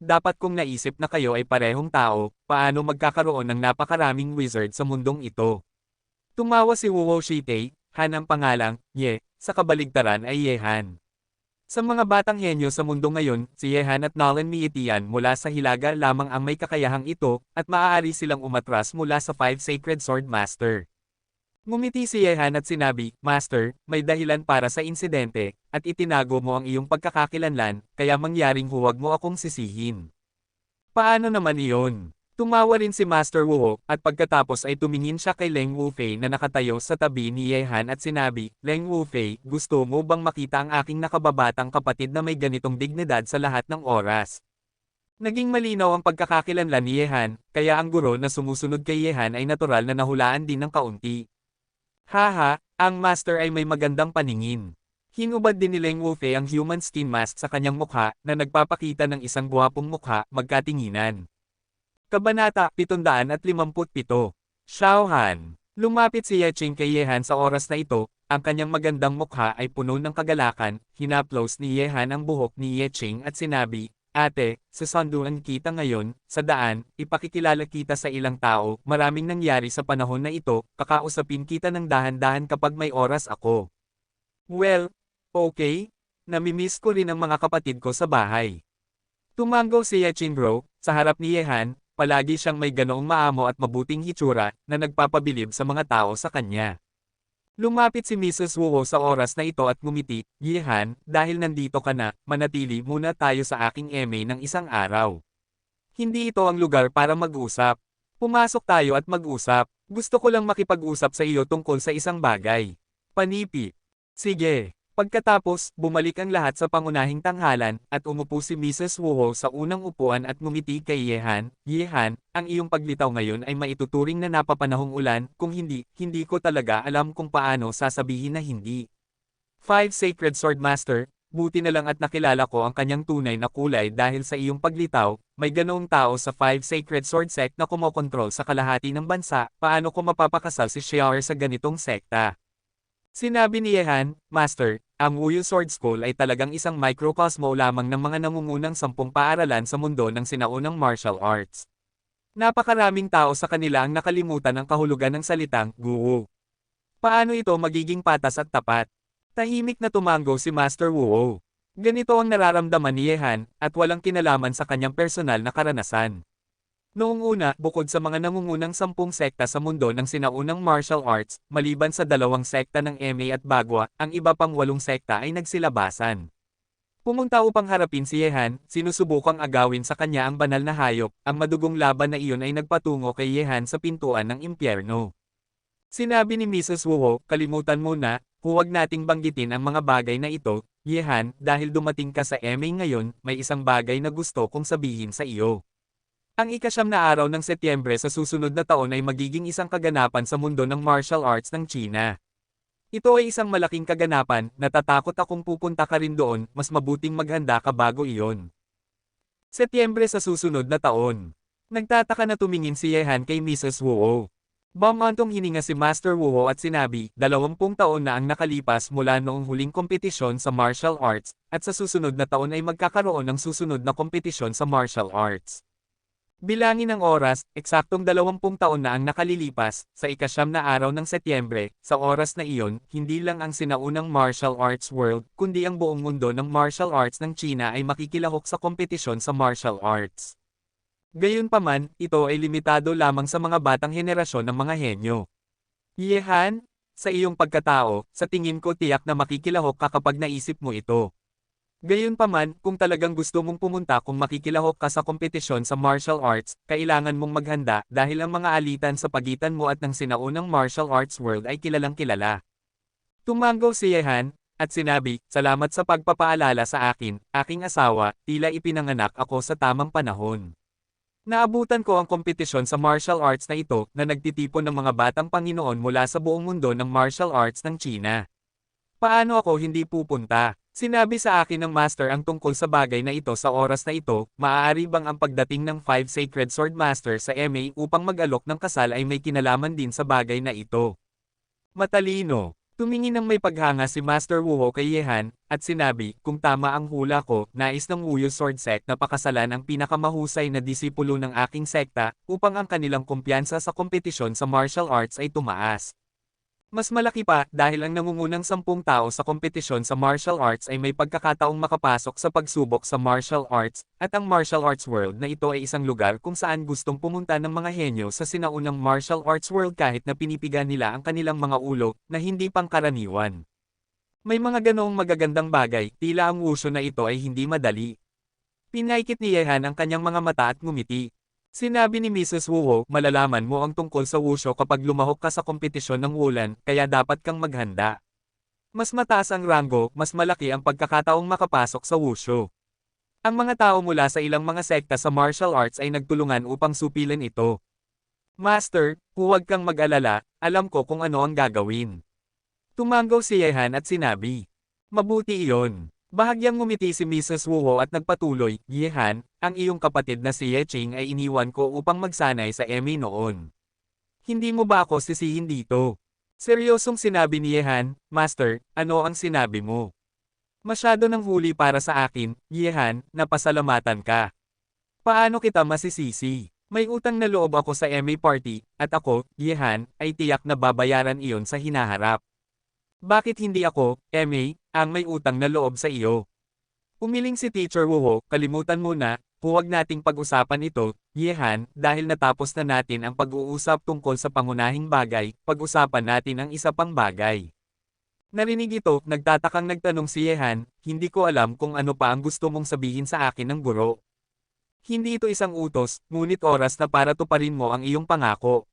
Dapat kong naisip na kayo ay parehong tao, paano magkakaroon ng napakaraming wizard sa mundong ito. Tumawa si Wuwo Shitei, Han ang pangalang, Ye, sa kabaligtaran ay Yehan. Sa mga batang henyo sa mundo ngayon, si Yehan at Nolan Miitian mula sa hilaga lamang ang may kakayahang ito, at maaari silang umatras mula sa 5 Sacred Sword Master. Ngumiti si Yehan at sinabi, Master, may dahilan para sa insidente, at itinago mo ang iyong pagkakakilanlan, kaya mangyaring huwag mo akong sisihin. Paano naman iyon? Tumawa rin si Master Wu, at pagkatapos ay tumingin siya kay Leng Wufei na nakatayo sa tabi ni Yehan at sinabi, Leng Wufei, gusto mo bang makita ang aking nakababatang kapatid na may ganitong dignidad sa lahat ng oras? Naging malinaw ang pagkakakilanlan ni Yehan, kaya ang guro na sumusunod kay Yehan ay natural na nahulaan din ng kaunti. Haha, ang master ay may magandang paningin. Hinubad din ni Leng Wufei ang human skin mask sa kanyang mukha, na nagpapakita ng isang gwapong mukha, magkatinginan. Kabanata 757. Xiaohan. Lumapit si Ye Qing kay Yehan sa oras na ito, ang kanyang magandang mukha ay puno ng kagalakan, hinaplos ni Yehan ang buhok ni Ye Qing at sinabi, Ate, sasanduan kita ngayon, sa daan, ipakikilala kita sa ilang tao, maraming nangyari sa panahon na ito, kakausapin kita ng dahan-dahan kapag may oras ako. Well, okay, namimiss ko rin ang mga kapatid ko sa bahay. Tumango si Ye Qing bro, sa harap ni Yehan, palagi siyang may ganoong maamo at mabuting hitsura na nagpapabilib sa mga tao sa kanya. Lumapit si Mrs. Wu sa oras na ito at ngumiti, "Yehan, dahil nandito ka na, manatili muna tayo sa aking MA ng isang araw. Hindi ito ang lugar para mag-usap. Pumasok tayo at mag-usap. Gusto ko lang makipag-usap sa iyo tungkol sa isang bagay." Panipi. Sige. Pagkatapos, bumalik ang lahat sa pangunahing tanghalan, at umupo si Mrs. Wu sa unang upuan at ngumiti kay Yehan. "Yehan, ang iyong paglitaw ngayon ay maituturing na napapanahong ulan, kung hindi, hindi ko talaga alam kung paano sasabihin na hindi. 5 Sacred Sword Master, buti na lang at nakilala ko ang kanyang tunay na kulay dahil sa iyong paglitaw, may ganoong tao sa 5 Sacred Sword Sect na kumokontrol sa kalahati ng bansa, paano ko mapapakasal si Xiaoer sa ganitong sekta?" Sinabi ni Yehan, "Master, ang Wuyu Sword School ay talagang isang microcosmo lamang ng mga nangungunang 10 paaralan sa mundo ng sinaunang martial arts. Napakaraming tao sa kanila ang nakalimutan ang kahulugan ng salitang Guwu. Paano ito magiging patas at tapat?" Tahimik na tumango si Master Wu. Ganito ang nararamdaman ni Yehan, at walang kinalaman sa kanyang personal na karanasan. Noong una, bukod sa mga nangungunang 10 sekta sa mundo ng sinaunang martial arts, maliban sa 2 sekta ng MA at Bagwa, ang iba pang 8 sekta ay nagsilabasan. Pumunta upang harapin si Yehan, sinusubukang agawin sa kanya ang banal na hayop, ang madugong laban na iyon ay nagpatungo kay Yehan sa pintuan ng impyerno. Sinabi ni Mrs. Wu, "Kalimutan mo na, huwag nating banggitin ang mga bagay na ito, Yehan, dahil dumating ka sa MA ngayon, may isang bagay na gusto kong sabihin sa iyo. Ang ika-9 na araw ng Setyembre sa susunod na taon ay magiging isang kaganapan sa mundo ng martial arts ng China. Ito ay isang malaking kaganapan, natatakot akong pupunta ka rin doon, mas mabuting maghanda ka bago iyon." Setyembre sa susunod na taon. Nagtataka na tumingin si Yehan kay Mrs. Wu. Bumantong hininga si Master Wu at sinabi, 20 taon na ang nakalipas mula noong huling kompetisyon sa martial arts, at sa susunod na taon ay magkakaroon ng susunod na kompetisyon sa martial arts. Bilangin ang oras, eksaktong 20 taon na ang nakalilipas, sa ika-9 na araw ng Setyembre, sa oras na iyon, hindi lang ang sinaunang martial arts world, kundi ang buong mundo ng martial arts ng China ay makikilahok sa kompetisyon sa martial arts. Gayunpaman, ito ay limitado lamang sa mga batang henerasyon ng mga henyo. Yehan, sa iyong pagkatao, sa tingin ko tiyak na makikilahok ka kapag naisip mo ito. Gayunpaman, kung talagang gusto mong pumunta kung makikilahok ka sa kompetisyon sa martial arts, kailangan mong maghanda dahil ang mga alitan sa pagitan mo at ng sinaunang martial arts world ay kilalang kilala. Tumango si Yehan, at sinabi, "Salamat sa pagpapaalala sa akin, aking asawa, tila ipinanganak ako sa tamang panahon. Naabutan ko ang kompetisyon sa martial arts na ito na nagtitipon ng mga batang Panginoon mula sa buong mundo ng martial arts ng China. Paano ako hindi pupunta?" Sinabi sa akin ng master ang tungkol sa bagay na ito sa oras na ito, maaari bang ang pagdating ng 5 Sacred Sword Master sa MA upang mag-alok ng kasal ay may kinalaman din sa bagay na ito? Matalino. Tumingin ng may paghanga si Master Wu kay Yehan, at sinabi, "Kung tama ang hula ko, nais ng Wuyu Sword Sect na pakasalan ang pinakamahusay na disipulo ng aking sekta, upang ang kanilang kumpiyansa sa kompetisyon sa martial arts ay tumaas. Mas malaki pa, dahil ang nangungunang 10 tao sa kompetisyon sa martial arts ay may pagkakataong makapasok sa pagsubok sa martial arts, at ang martial arts world na ito ay isang lugar kung saan gustong pumunta ng mga henyo sa sinaunang martial arts world kahit na pinipigan nila ang kanilang mga ulo, na hindi pangkaraniwan. May mga ganoong magagandang bagay, tila ang wushu na ito ay hindi madali." Pinaikit ni Yehan ang kanyang mga mata at ngumiti. Sinabi ni Mrs. Wu, "Malalaman mo ang tungkol sa wushu kapag lumahok ka sa kompetisyon ng wulan, kaya dapat kang maghanda. Mas mataas ang ranggo, mas malaki ang pagkakataong makapasok sa wushu." Ang mga tao mula sa ilang mga sekta sa martial arts ay nagtulungan upang supilin ito. "Master, huwag kang mag-alala, alam ko kung ano ang gagawin." Tumango si Yehan at sinabi, "Mabuti iyon." Bahagyang ngumiti si Mrs. Wu at nagpatuloy, "Yehan, ang iyong kapatid na si Ye Ching ay iniwan ko upang magsanay sa MA noon. Hindi mo ba ako sisihin dito?" Seryosong sinabi ni Yehan, "Master, ano ang sinabi mo? Masyado ng huli para sa akin, Yehan, napasalamatan ka. Paano kita masisisi? May utang na loob ako sa MA party, at ako, Yehan, ay tiyak na babayaran iyon sa hinaharap. Bakit hindi ako, MA, ang may utang na loob sa iyo?" Umiling si Teacher Wu, kalimutan mo na, huwag nating pag-usapan ito, Yehan, dahil natapos na natin ang pag-uusap tungkol sa pangunahing bagay, pag-usapan natin ang isa pang bagay. Narinig ito, nagtatakang nagtanong si Yehan, hindi ko alam kung ano pa ang gusto mong sabihin sa akin ng guro. Hindi ito isang utos, ngunit oras na para tuparin mo ang iyong pangako.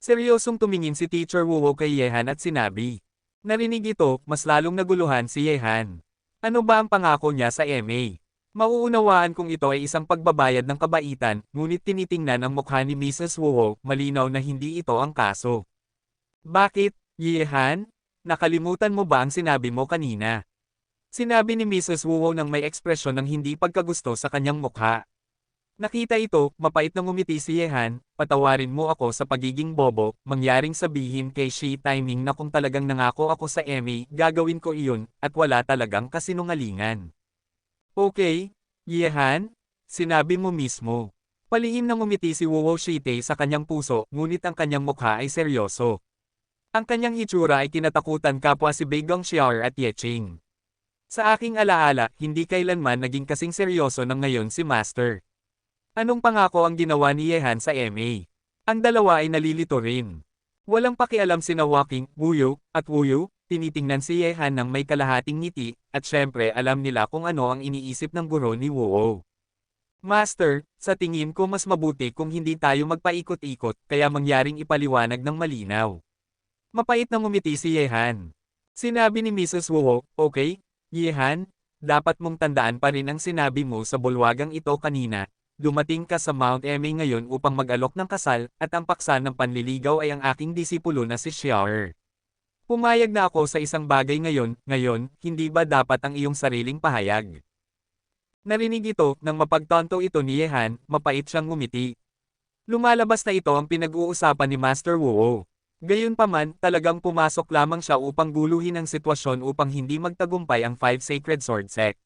Seryosong tumingin si Teacher Wu kay Yehan at sinabi. Narinig ito, mas lalong naguluhan si Yehan. Ano ba ang pangako niya sa MA? Mauunawaan kung ito ay isang pagbabayad ng kabaitan, ngunit tinitingnan ang mukha ni Mrs. Wu, malinaw na hindi ito ang kaso. Bakit, Yehan? Nakalimutan mo ba ang sinabi mo kanina? Sinabi ni Mrs. Wu nang may ekspresyon ng hindi pagkagusto sa kanyang mukha. Nakita ito, mapait na ngumiti si Yehan, patawarin mo ako sa pagiging bobo, mangyaring sabihin kay Shi Timing na kung talagang nangako ako sa Emmy, gagawin ko iyon, at wala talagang kasinungalingan. Okay, Yehan? Sinabi mo mismo. Palihim na ngumiti si Wu Shite sa kanyang puso, ngunit ang kanyang mukha ay seryoso. Ang kanyang hitsura ay kinatakutan kapwa si Beigong Xiao at Ye Qing. Sa aking alaala, hindi kailanman naging kasing seryoso ng ngayon si Master. Anong pangako ang ginawa ni Yehan sa MA? Ang dalawa ay nalilito rin. Walang pakialam sina Walking, Wuyu, at Wuyu, tinitingnan si Yehan ng may kalahating ngiti, at syempre alam nila kung ano ang iniisip ng guro ni Wu. Master, sa tingin ko mas mabuti kung hindi tayo magpaikot-ikot, kaya mangyaring ipaliwanag ng malinaw. Mapait na ngumiti si Yehan. Sinabi ni Mrs. Wu, okay, Yehan, dapat mong tandaan pa rin ang sinabi mo sa bulwagang ito kanina. Dumating ka sa Mount Emei ngayon upang mag-alok ng kasal, at ang paksa ng panliligaw ay ang aking disipulo na si Xiao. Pumayag na ako sa isang bagay ngayon, hindi ba dapat ang iyong sariling pahayag? Narinig ito, nang mapagtanto ito ni Yehan, mapait siyang ngumiti. Lumalabas na ito ang pinag-uusapan ni Master Wu. Gayunpaman, talagang pumasok lamang siya upang guluhin ang sitwasyon upang hindi magtagumpay ang Five Sacred Sword Sect.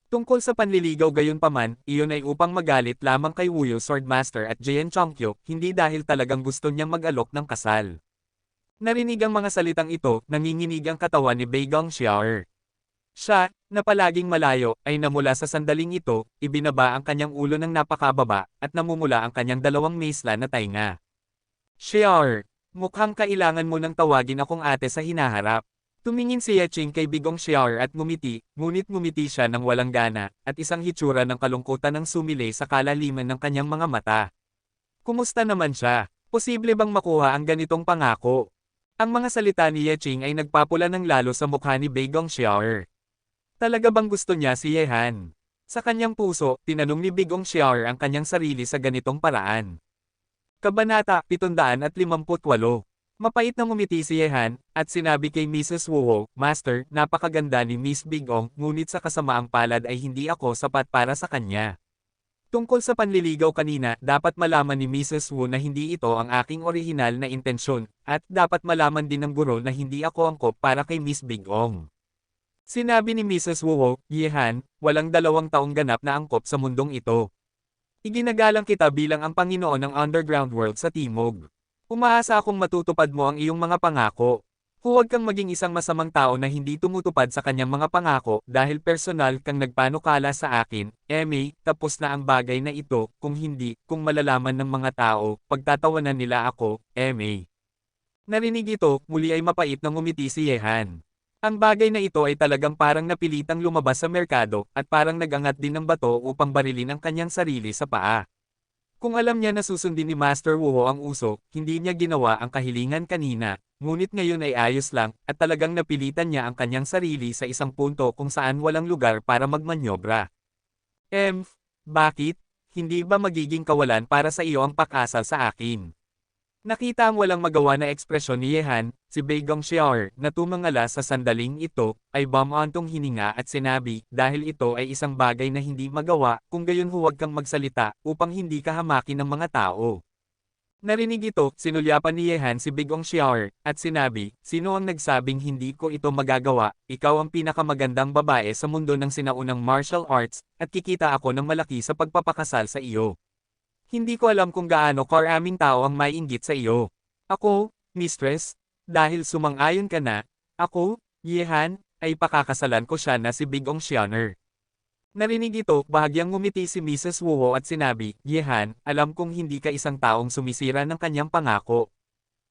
Tungkol sa panliligaw gayunpaman, iyon ay upang magalit lamang kay Wuyu Swordmaster at Jian Chongqio, hindi dahil talagang gusto niyang mag-alok ng kasal. Narinig ang mga salitang ito, nanginginig ang katawan ni Beigong Xiao. Siya, na palaging malayo, ay namula sa sandaling ito, ibinaba ang kanyang ulo ng napakababa, at namumula ang kanyang dalawang maisla na tainga. Xiao, mukhang kailangan mo nang tawagin akong ate sa hinaharap. Tumingin si Ye Qing kay Beigong Xiao at ngumiti, ngunit ngumiti siya ng walang gana, at isang hitsura ng kalungkutan ang sumilay sa kalaliman ng kanyang mga mata. Kumusta naman siya? Posible bang makuha ang ganitong pangako? Ang mga salita ni Ye Qing ay nagpapula ng lalo sa mukha ni Beigong Xiao. Talaga bang gusto niya si Yehan? Sa kanyang puso, tinanong ni Beigong Xiao ang kanyang sarili sa ganitong paraan. Kabanata 758. Mapait na ngumiti si Yehan, at sinabi kay Mrs. Wu, Master, napakaganda ni Miss Beigong, ngunit sa kasamaang palad ay hindi ako sapat para sa kanya. Tungkol sa panliligaw kanina, dapat malaman ni Mrs. Wu na hindi ito ang aking orihinal na intensyon, at dapat malaman din ng guro na hindi ako angkop para kay Miss Beigong. Sinabi ni Mrs. Wu, Yehan, walang 2 taong ganap na angkop sa mundong ito. Iginagalang kita bilang ang Panginoon ng Underground World sa Timog. Umaasa akong matutupad mo ang iyong mga pangako. Huwag kang maging isang masamang tao na hindi tumutupad sa kanyang mga pangako dahil personal kang nagpanukala sa akin, Emmy, tapos na ang bagay na ito, kung hindi, kung malalaman ng mga tao, pagtatawanan nila ako, Emmy. Narinig ito, muli ay mapait na ngumiti si Yehan. Ang bagay na ito ay talagang parang napilitang lumabas sa merkado, at parang nagangat din ng bato upang barilin ang kanyang sarili sa paa. Kung alam niya na susundin ni Master Wu ang uso, hindi niya ginawa ang kahilingan kanina, ngunit ngayon ay ayos lang, at talagang napilitan niya ang kanyang sarili sa isang punto kung saan walang lugar para magmanyobra. Bakit? Hindi ba magiging kawalan para sa iyo ang pakasal sa akin? Nakita ang walang magawa na ekspresyon ni Yehan, si Beigong Xiao, na tumangala sa sandaling ito, ay bumantong hininga at sinabi, dahil ito ay isang bagay na hindi magawa, kung gayon huwag kang magsalita, upang hindi ka hamakin ng mga tao. Narinig ito, sinulyapan ni Yehan si Beigong Xiao, at sinabi, sino ang nagsabing hindi ko ito magagawa, ikaw ang pinakamagandang babae sa mundo ng sinaunang martial arts, at kikita ako ng malaki sa pagpapakasal sa iyo. Hindi ko alam kung gaano karaming tao ang maiinggit sa iyo. Ako, mistress, dahil sumang-ayon ka na, ako, Yehan, ay pakakasalan ko siya na si Beigong Xiao. Narinig ito, bahagyang ngumiti si Mrs. Wuo at sinabi, Yehan, alam kong hindi ka isang taong sumisira ng kanyang pangako.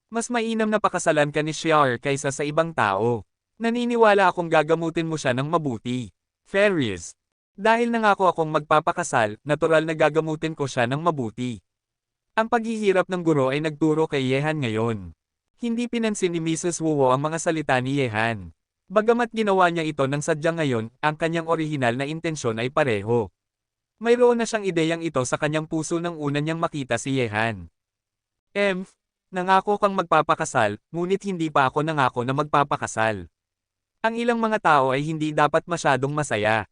Mas mainam na pakasalan ka ni Xiao kaysa sa ibang tao. Naniniwala akong gagamutin mo siya ng mabuti. Fairies. Dahil nangako akong magpapakasal, natural na gagamutin ko siya ng mabuti. Ang paghihirap ng guro ay nagturo kay Yehan ngayon. Hindi pinansin ni Mrs. Wuo ang mga salita ni Yehan. Bagamat ginawa niya ito ng sadya ngayon, ang kanyang orihinal na intensyon ay pareho. Mayroon na siyang ideyang ito sa kanyang puso nang una niyang makita si Yehan. Nangako kang magpapakasal, ngunit hindi pa ako nangako na magpapakasal. Ang ilang mga tao ay hindi dapat masyadong masaya.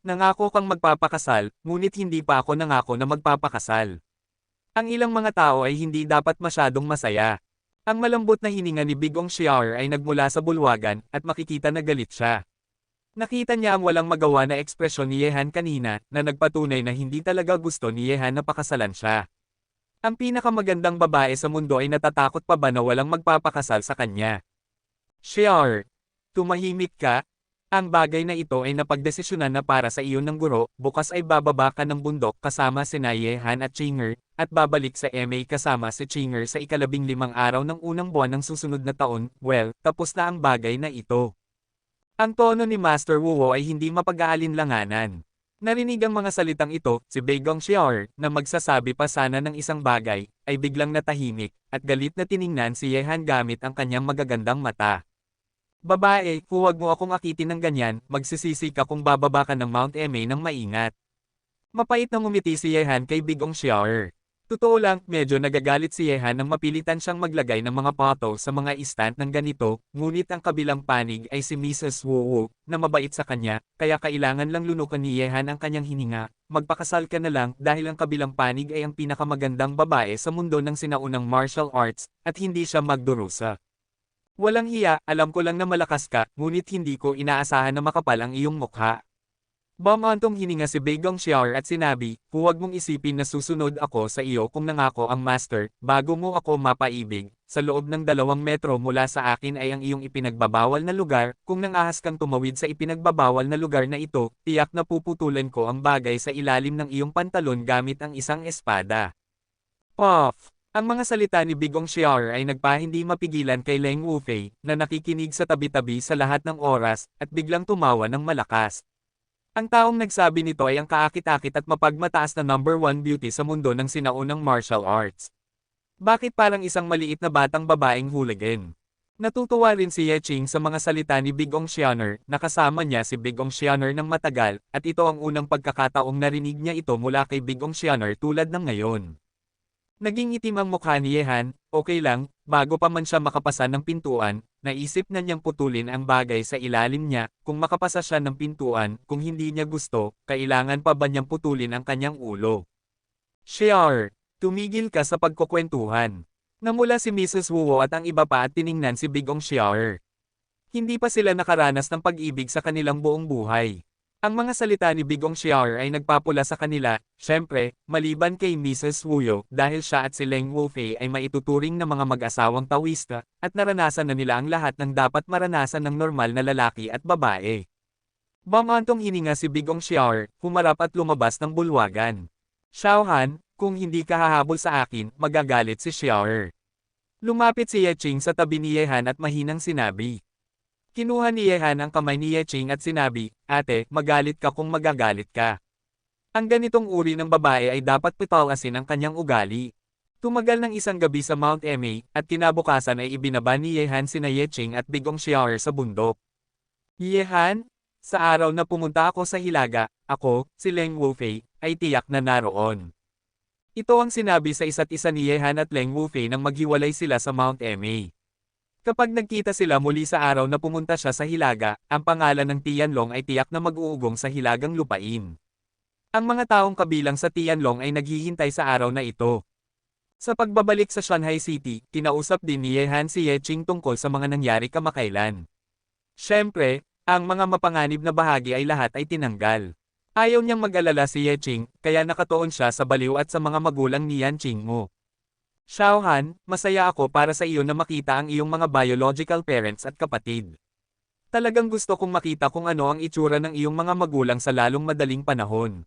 Nangako kang magpapakasal, ngunit hindi pa ako nangako na magpapakasal. Ang ilang mga tao ay hindi dapat masyadong masaya. Ang malambot na hininga ni Bigong Xiao ay nagmula sa bulwagan, at makikita na galit siya. Nakita niya ang walang magawa na ekspresyon ni Yehan kanina, na nagpatunay na hindi talaga gusto ni Yehan na pakasalan siya. Ang pinakamagandang babae sa mundo ay natatakot pa ba na walang magpapakasal sa kanya? Xiao, tumahimik ka? Ang bagay na ito ay napagdesisyonan na para sa iyon ng guro, bukas ay bababa ka ng bundok kasama sina Yehan at Chinger, at babalik sa MA kasama si Chinger sa ika-15 araw ng unang buwan ng susunod na taon. Well, tapos na ang bagay na ito. Ang tono ni Master Wuo ay hindi mapag-aalinlanganan. Narinig ang mga salitang ito, si Beigong Xiao, na magsasabi pa sana ng isang bagay, ay biglang natahimik, at galit na tiningnan si Yehan gamit ang kanyang magagandang mata. Babae, huwag mo akong akitin ng ganyan, magsisisi ka kung bababa ka ng Mount MA ng maingat. Mapait na ngumiti si Yehan kay Bigong Xiao. Totoo lang, medyo nagagalit si Yehan nang mapilitan siyang maglagay ng mga photo sa mga istant ng ganito, ngunit ang kabilang panig ay si Mrs. Wu, na mabait sa kanya, kaya kailangan lang lunukan ni Yehan ang kanyang hininga. Magpakasal ka na lang dahil ang kabilang panig ay ang pinakamagandang babae sa mundo ng sinaunang martial arts, at hindi siya magdurusa. Walang hiya, alam ko lang na malakas ka, ngunit hindi ko inaasahan na makapal ang iyong mukha. Bumantong hininga si Beigong Xiao at sinabi, huwag mong isipin na susunod ako sa iyo kung nangako ang master, bago mo ako mapaibig. Sa loob ng 2 metro mula sa akin ay ang iyong ipinagbabawal na lugar, kung nangahas kang tumawid sa ipinagbabawal na lugar na ito, tiyak na puputulan ko ang bagay sa ilalim ng iyong pantalon gamit ang isang espada. Puff! Ang mga salita ni Bigong Xiao ay nagpahindi mapigilan kay Leng Wufei, na nakikinig sa tabi-tabi sa lahat ng oras, at biglang tumawa ng malakas. Ang taong nagsabi nito ay ang kaakit-akit at mapagmataas na #1 beauty sa mundo ng sinaunang martial arts. Bakit parang isang maliit na batang babaeng hooligan? Natutuwa rin si Ye Qing sa mga salita ni Bigong Xiao, nakasama niya si Bigong Xiao ng matagal, at ito ang unang pagkakataong narinig niya ito mula kay Bigong Xiao tulad ng ngayon. Naging itim ang mukha ni Yehan, okay lang, bago pa man siya makapasa ng pintuan, naisip na niyang putulin ang bagay sa ilalim niya, kung makapasa siya ng pintuan, kung hindi niya gusto, kailangan pa ba niyang putulin ang kanyang ulo. Xiao, tumigil ka sa pagkukwentuhan. Namula si Mrs. Wuo at ang iba pa at tiningnan si Bigong Xiao. Hindi pa sila nakaranas ng pag-ibig sa kanilang buong buhay. Ang mga salita ni Bigong Xiao ay nagpapula sa kanila, syempre, maliban kay Mrs. Wuyo, dahil siya at si Leng Wufei ay maituturing na mga mag-asawang tawista, at naranasan na nila ang lahat ng dapat maranasan ng normal na lalaki at babae. Bumantong hininga si Bigong Xiao, humarap at lumabas ng bulwagan. Xiaohan, kung hindi ka hahabol sa akin, magagalit si Xiao. Lumapit si Ye Qing sa tabi ni Yehan at mahinang sinabi. Kinuha ni Yehan ang kamay ni Ye Qing at sinabi, ate, magalit ka kung magagalit ka. Ang ganitong uri ng babae ay dapat pitalasin ang kanyang ugali. Tumagal ng isang gabi sa Mount MA, at kinabukasan ay ibinaba ni Yehan sina Ye Qing at Bigong Xiao sa bundok. Yehan, sa araw na pumunta ako sa Hilaga, ako, si Leng Wufei, ay tiyak na naroon. Ito ang sinabi sa isa't isa ni Yehan at Leng Wufei nang maghiwalay sila sa Mount MA. Kapag nagkita sila muli sa araw na pumunta siya sa Hilaga, ang pangalan ng Tianlong ay tiyak na mag-uugong sa Hilagang lupain. Ang mga taong kabilang sa Tianlong ay naghihintay sa araw na ito. Sa pagbabalik sa Shanghai City, kinausap din ni Yehan si Ye Qing tungkol sa mga nangyari kamakailan. Siyempre, ang mga mapanganib na bahagi ay lahat ay tinanggal. Ayaw niyang mag-alala si Ye Qing, kaya nakatuon siya sa baliw at sa mga magulang ni Yan Qing mo. Xiaohan, masaya ako para sa iyo na makita ang iyong mga biological parents at kapatid. Talagang gusto kong makita kung ano ang itsura ng iyong mga magulang sa lalong madaling panahon.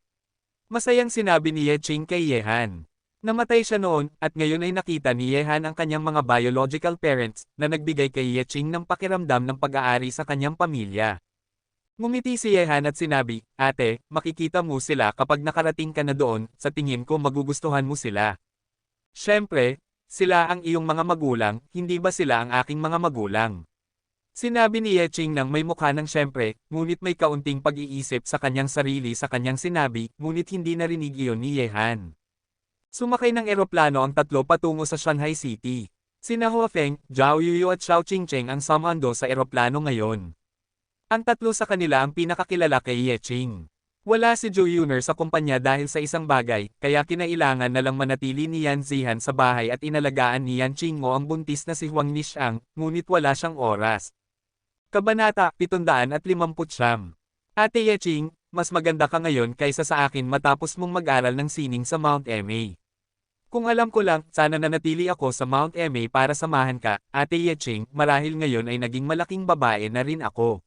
Masayang sinabi ni Ye Ching kay Yehan. Namatay siya noon, at ngayon ay nakita ni Yehan ang kanyang mga biological parents, na nagbigay kay Ye Ching ng pakiramdam ng pag-aari sa kanyang pamilya. Ngumiti si Yehan at sinabi, "Ate, makikita mo sila kapag nakarating ka na doon, sa tingin ko magugustuhan mo sila." Siyempre, sila ang iyong mga magulang, hindi ba sila ang aking mga magulang? Sinabi ni Ye Ching nang may mukha ng siyempre, ngunit may kaunting pag-iisip sa kanyang sarili sa kanyang sinabi, ngunit hindi narinig iyon ni Yehan. Sumakay ng eroplano ang tatlo patungo sa Shanghai City. Sina Hua Feng, Zhao Yuyu at Xiao Qingcheng ang sumando sa eroplano ngayon. Ang tatlo sa kanila ang pinakakilala kay Ye Ching. Wala si Zhou Yuner sa kumpanya dahil sa isang bagay, kaya kinailangan na lang manatili ni Yan Zihan sa bahay at inalagaan ni Yan Qingmo ang buntis na si Huang Nishiang, ngunit wala siyang oras. Kabanata 759. Ate Ye Ching, mas maganda ka ngayon kaysa sa akin matapos mong mag-aral ng sining sa Mount MA. Kung alam ko lang, sana nanatili ako sa Mount MA para samahan ka, Ate Ye Ching, marahil ngayon ay naging malaking babae na rin ako.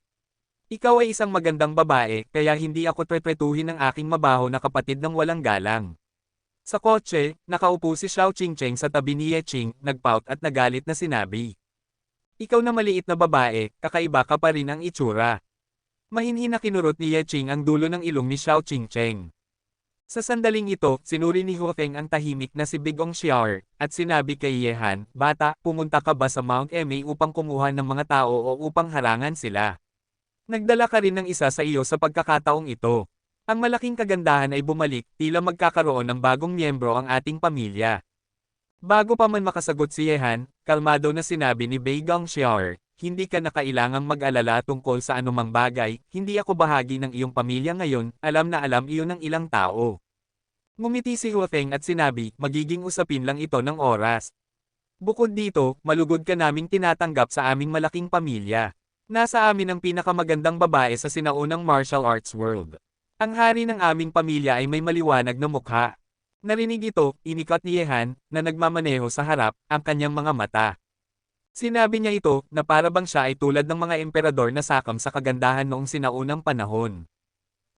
Ikaw ay isang magandang babae, kaya hindi ako trepretuhin ng aking mabaho na kapatid ng walang galang. Sa kotse, nakaupo si Xiao Qingcheng sa tabi ni Ye Ching, nagpout at nagalit na sinabi. Ikaw na maliit na babae, kakaiba ka pa rin ang itsura. Mahinhin na kinurot ni Ye Ching ang dulo ng ilong ni Xiao Qingcheng. Sa sandaling ito, sinuri ni Hua Feng ang tahimik na si Bigong Xiaor, at sinabi kay Yehan, "Bata, pumunta ka ba sa Mount MA upang kumuha ng mga tao o upang harangan sila? Nagdala ka rin ng isa sa iyo sa pagkakataong ito. Ang malaking kagandahan ay bumalik, tila magkakaroon ng bagong miyembro ang ating pamilya." Bago pa man makasagot si Yehan, kalmado na sinabi ni Bigong Xiaor, "Hindi ka na kailangang mag-alala tungkol sa anumang bagay, hindi ako bahagi ng iyong pamilya ngayon, alam na alam iyon ng ilang tao." Ngumiti si Hua Feng at sinabi, "Magiging usapin lang ito ng oras. Bukod dito, malugod ka naming tinatanggap sa aming malaking pamilya. Nasa amin ang pinakamagandang babae sa sinaunang martial arts world. Ang hari ng aming pamilya ay may maliwanag na mukha." Narinig ito, inikat ni Yehan, na nagmamaneho sa harap, ang kanyang mga mata. Sinabi niya ito, na para bang siya ay tulad ng mga emperador na sakam sa kagandahan noong sinaunang panahon.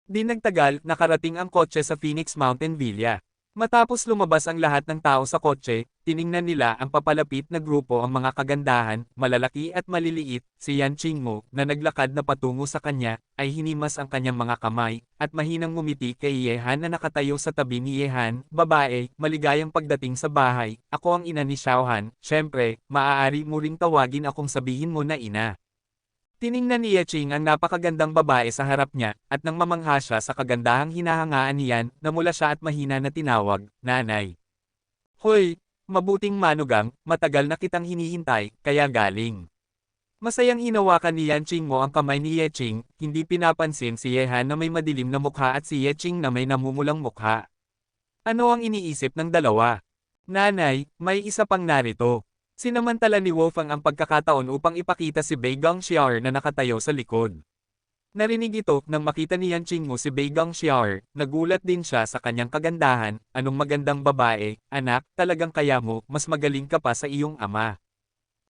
Di nagtagal, nakarating ang kotse sa Phoenix Mountain Villa. Matapos lumabas ang lahat ng tao sa kotse, tiningnan nila ang papalapit na grupo ang mga kagandahan, malalaki at maliliit, si Yan Qingmo, na naglakad na patungo sa kanya, ay hinimas ang kanyang mga kamay, at mahinang ngumiti kay Yehan na nakatayo sa tabi ni Yehan, "Babae, maligayang pagdating sa bahay, ako ang ina ni Xiaohan, syempre, maaari mo ring tawagin akong sabihin mo na ina." Tiningnan ni Ye Ching ang napakagandang babae sa harap niya, at nang mamangha siya sa kagandahang hinahangaan niyan, namula siya at mahina na tinawag, "Nanay." "Hoy, mabuting manugang, matagal na kitang hinihintay, kaya galing." Masayang hinawakan ni Yan Ching mo ang kamay ni Ye Ching, hindi pinapansin si Yehan na may madilim na mukha at si Ye Ching na may namumulang mukha. Ano ang iniisip ng dalawa? "Nanay, may isa pang narito." Sinamantala ni Wolfgang ang pagkakataon upang ipakita si Beigang Xiaor na nakatayo sa likod. Narinig ito nang makita ni Yan Qingmo si Beigang Xiaor, nagulat din siya sa kanyang kagandahan, "Anong magandang babae, anak, talagang kaya mo, mas magaling ka pa sa iyong ama."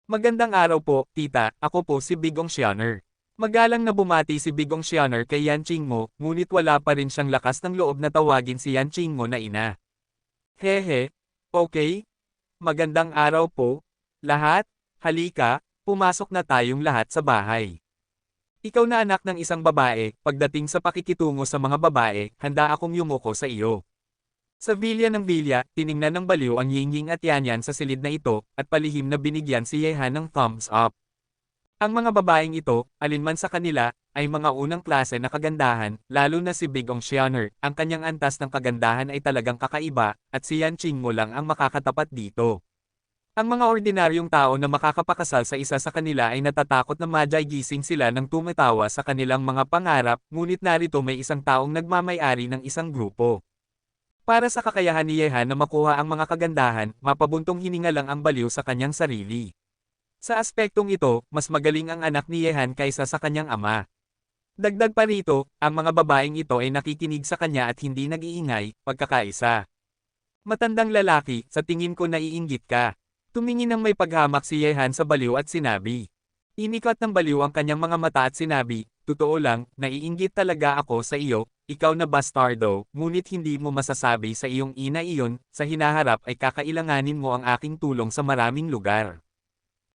"Magandang araw po, tita, ako po si Bigong Xianer." Magalang na bumati si Bigong Xianer kay Yan Qingmo, ngunit wala pa rin siyang lakas ng loob na tawagin si Yan Qingmo na ina. "Hehe, okay. Magandang araw po. Lahat, halika, pumasok na tayong lahat sa bahay. Ikaw na anak ng isang babae, pagdating sa pakikitungo sa mga babae, handa akong yumuko sa iyo." Sa Villa ng Villa, tiningnan ng baliw ang Yingying at Yanyan sa silid na ito, at palihim na binigyan si Yehan ng thumbs up. Ang mga babaeng ito, alinman sa kanila, ay mga unang klase na kagandahan, lalo na si Bigong Xianer, ang kanyang antas ng kagandahan ay talagang kakaiba, at si Yan Qingmo lang ang makakatapat dito. Ang mga ordinaryong tao na makakapakasal sa isa sa kanila ay natatakot na madyay-gising sila ng tumatawa sa kanilang mga pangarap, ngunit narito may isang taong nagmamay-ari ng isang grupo. Para sa kakayahan ni Yehan na makuha ang mga kagandahan, mapabuntong hininga lang ang baliw sa kanyang sarili. Sa aspektong ito, mas magaling ang anak ni Yehan kaysa sa kanyang ama. Dagdag pa rito, ang mga babaeng ito ay nakikinig sa kanya at hindi nag-iingay, pagkakaisa. "Matandang lalaki, sa tingin ko naiinggit ka." Tumingin ng may paghamak si Yehan sa baliw at sinabi. Inikat ng baliw ang kanyang mga mata at sinabi, "Totoo lang, naiinggit talaga ako sa iyo, ikaw na bastardo, ngunit hindi mo masasabi sa iyong ina iyon, sa hinaharap ay kakailanganin mo ang aking tulong sa maraming lugar."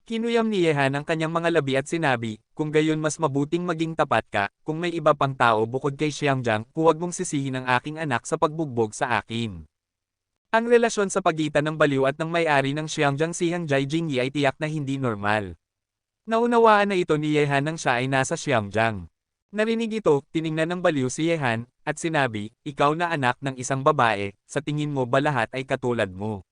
Kinuyam ni Yehan ang kanyang mga labi at sinabi, "Kung gayon mas mabuting maging tapat ka, kung may iba pang tao bukod kay Xiangjang, huwag mong sisihin ang aking anak sa pagbugbog sa akin." Ang relasyon sa pagitan ng baliw at ng may-ari ng Xiangjang si Hangjai Jingyi ay tiyak na hindi normal. Naunawaan na ito ni Yehan nang siya ay nasa Xiangjang. Narinig ito, tiningnan ng baliw si Yehan, at sinabi, "Ikaw na anak ng isang babae, sa tingin mo ba lahat ay katulad mo?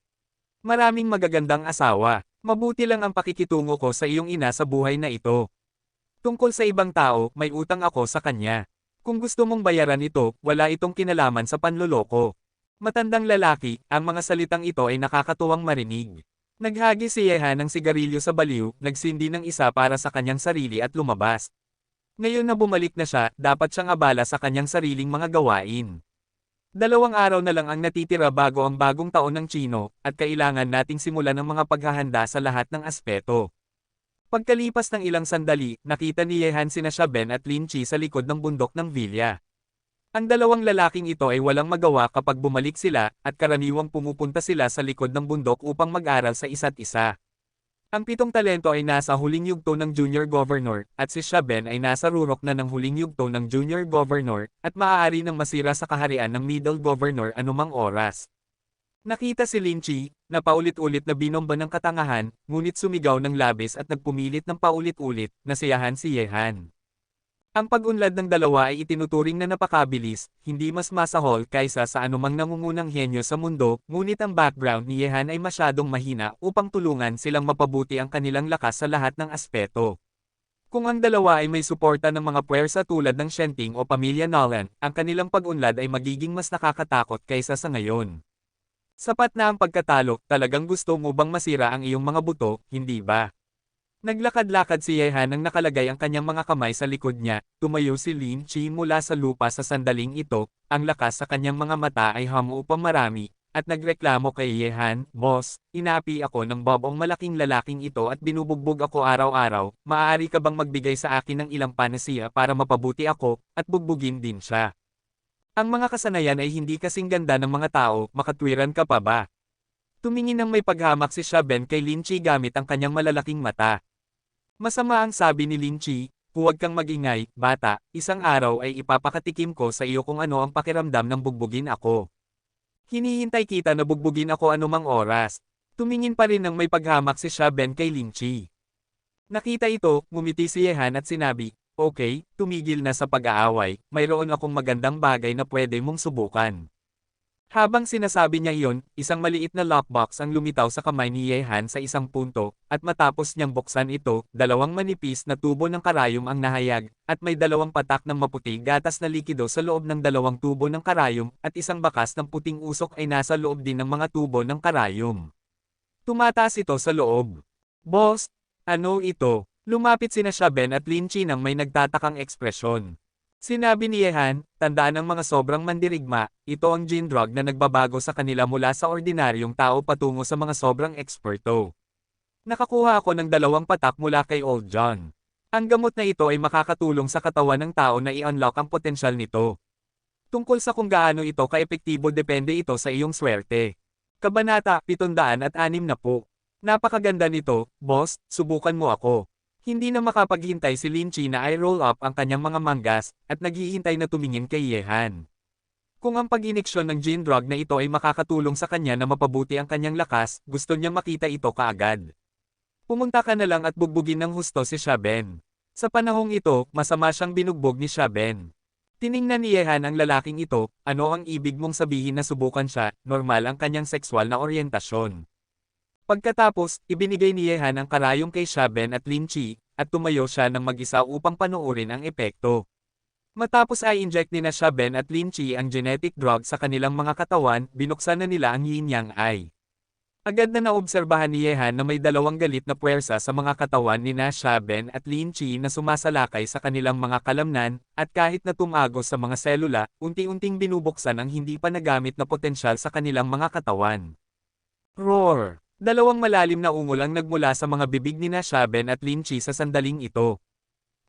Maraming magagandang asawa. Mabuti lang ang pakikitungo ko sa iyong ina sa buhay na ito. Tungkol sa ibang tao, may utang ako sa kanya. Kung gusto mong bayaran ito, wala itong kinalaman sa panloloko." Matandang lalaki, ang mga salitang ito ay nakakatuwang marinig. Naghagi si Yehan ng sigarilyo sa baliw, nagsindi ng isa para sa kanyang sarili at lumabas. Ngayon na bumalik na siya, dapat siyang abala sa kanyang sariling mga gawain. 2 araw na lang ang natitira bago ang bagong taon ng Tsino, at kailangan nating simulan ang mga paghahanda sa lahat ng aspeto. Pagkalipas ng ilang sandali, nakita ni Yehan sina Xiaben at Lin Chi sa likod ng bundok ng villa. Ang dalawang lalaking ito ay walang magawa kapag bumalik sila, at karaniwang pumupunta sila sa likod ng bundok upang mag-aral sa isa't isa. Ang 7 talento ay nasa huling yugto ng Junior Governor, at si Xiaben ay nasa rurok na ng huling yugto ng Junior Governor, at maaari nang masira sa kaharian ng Middle Governor anumang oras. Nakita si Lin Chi, na paulit-ulit na binomba ng katangahan, ngunit sumigaw ng labis at nagpumilit ng paulit-ulit, nasiyahan si Yehan. Ang pag-unlad ng dalawa ay itinuturing na napakabilis, hindi mas masahol kaysa sa anumang nangungunang henyo sa mundo, ngunit ang background ni Yehan ay masyadong mahina upang tulungan silang mapabuti ang kanilang lakas sa lahat ng aspeto. Kung ang dalawa ay may suporta ng mga puwersa tulad ng Shenting o Pamilya Nolan, ang kanilang pag-unlad ay magiging mas nakakatakot kaysa sa ngayon. Sapat na ang pagkatalo, talagang gusto mo bang masira ang iyong mga buto, hindi ba? Naglakad-lakad si Yehan nang nakalagay ang kanyang mga kamay sa likod niya, tumayo si Lin Chi mula sa lupa sa sandaling ito, ang lakas sa kanyang mga mata ay hamu upang marami, at nagreklamo kay Yehan, "Boss, inapi ako ng babong malaking lalaking ito at binubugbog ako araw-araw, maaari ka bang magbigay sa akin ng ilang panasiya para mapabuti ako, at bugbugin din siya?" Ang mga kasanayan ay hindi kasing ganda ng mga tao, makatwiran ka pa ba? Tumingin ng may paghamak si Xiaben kay Lin Chi gamit ang kanyang malalaking mata. Masama ang sabi ni Lin Chi, "Huwag kang magingay, bata, isang araw ay ipapakatikim ko sa iyo kung ano ang pakiramdam ng bugbugin ako. Hinihintay kita na bugbugin ako anumang oras." Tumingin pa rin ng may paghamak si Xiaben kay Lin Chi. Nakita ito, ngumiti si Yehan at sinabi, "Okay, tumigil na sa pag-aaway, mayroon akong magandang bagay na pwede mong subukan." Habang sinasabi niya iyon, isang maliit na lockbox ang lumitaw sa kamay ni Yehan sa isang punto, at matapos niyang buksan ito, 2 manipis na tubo ng karayom ang nahayag, at may 2 patak ng maputing gatas na likido sa loob ng 2 tubo ng karayom, at isang bakas ng puting usok ay nasa loob din ng mga tubo ng karayom. Tumataas ito sa loob. "Boss, ano ito?" Lumapit sina Xiaben at Lin Chi nang may nagtatakang ekspresyon. Sinabi ni Yehan, "Tandaan ang mga sobrang mandirigma, ito ang gene drug na nagbabago sa kanila mula sa ordinaryong tao patungo sa mga sobrang eksperto. Nakakuha ako ng 2 patak mula kay Old John. Ang gamot na ito ay makakatulong sa katawan ng tao na i-unlock ang potensyal nito. Tungkol sa kung gaano ito kaepektibo depende ito sa iyong swerte." Kabanata 760. Napakaganda nito, boss, subukan mo ako. Hindi na makapaghintay si Lin Chi na ay roll up ang kanyang mga manggas, at naghihintay na tumingin kay Yehan. Kung ang pag-iniksyon ng gene drug na ito ay makakatulong sa kanya na mapabuti ang kanyang lakas, gusto niyang makita ito kaagad. "Pumunta ka na lang at bugbugin ng husto si Xiaben." Sa panahong ito, masama siyang binugbog ni Xiaben. Tiningnan ni Yehan ang lalaking ito, "Ano ang ibig mong sabihin na subukan siya, normal ang kanyang sexual na oryentasyon?" Pagkatapos, ibinigay ni Yehan ang karayom kay Xiaben at Lin Chi, at tumayo siya ng mag-isa upang panoorin ang epekto. Matapos ay inject ni na Xiaben at Lin Chi ang genetic drug sa kanilang mga katawan, binuksan na nila ang yin-yang eye. Agad na naobserbahan ni Yehan na may 2 galit na puwersa sa mga katawan ni na Xiaben at Lin Chi na sumasalakay sa kanilang mga kalamnan, at kahit na tumagos sa mga selula, unti-unting binubuksan ang hindi pa nagamit na potensyal sa kanilang mga katawan. Roar! Dalawang malalim na ungol ang nagmula sa mga bibig ni Shaben at Lin Chi sa sandaling ito.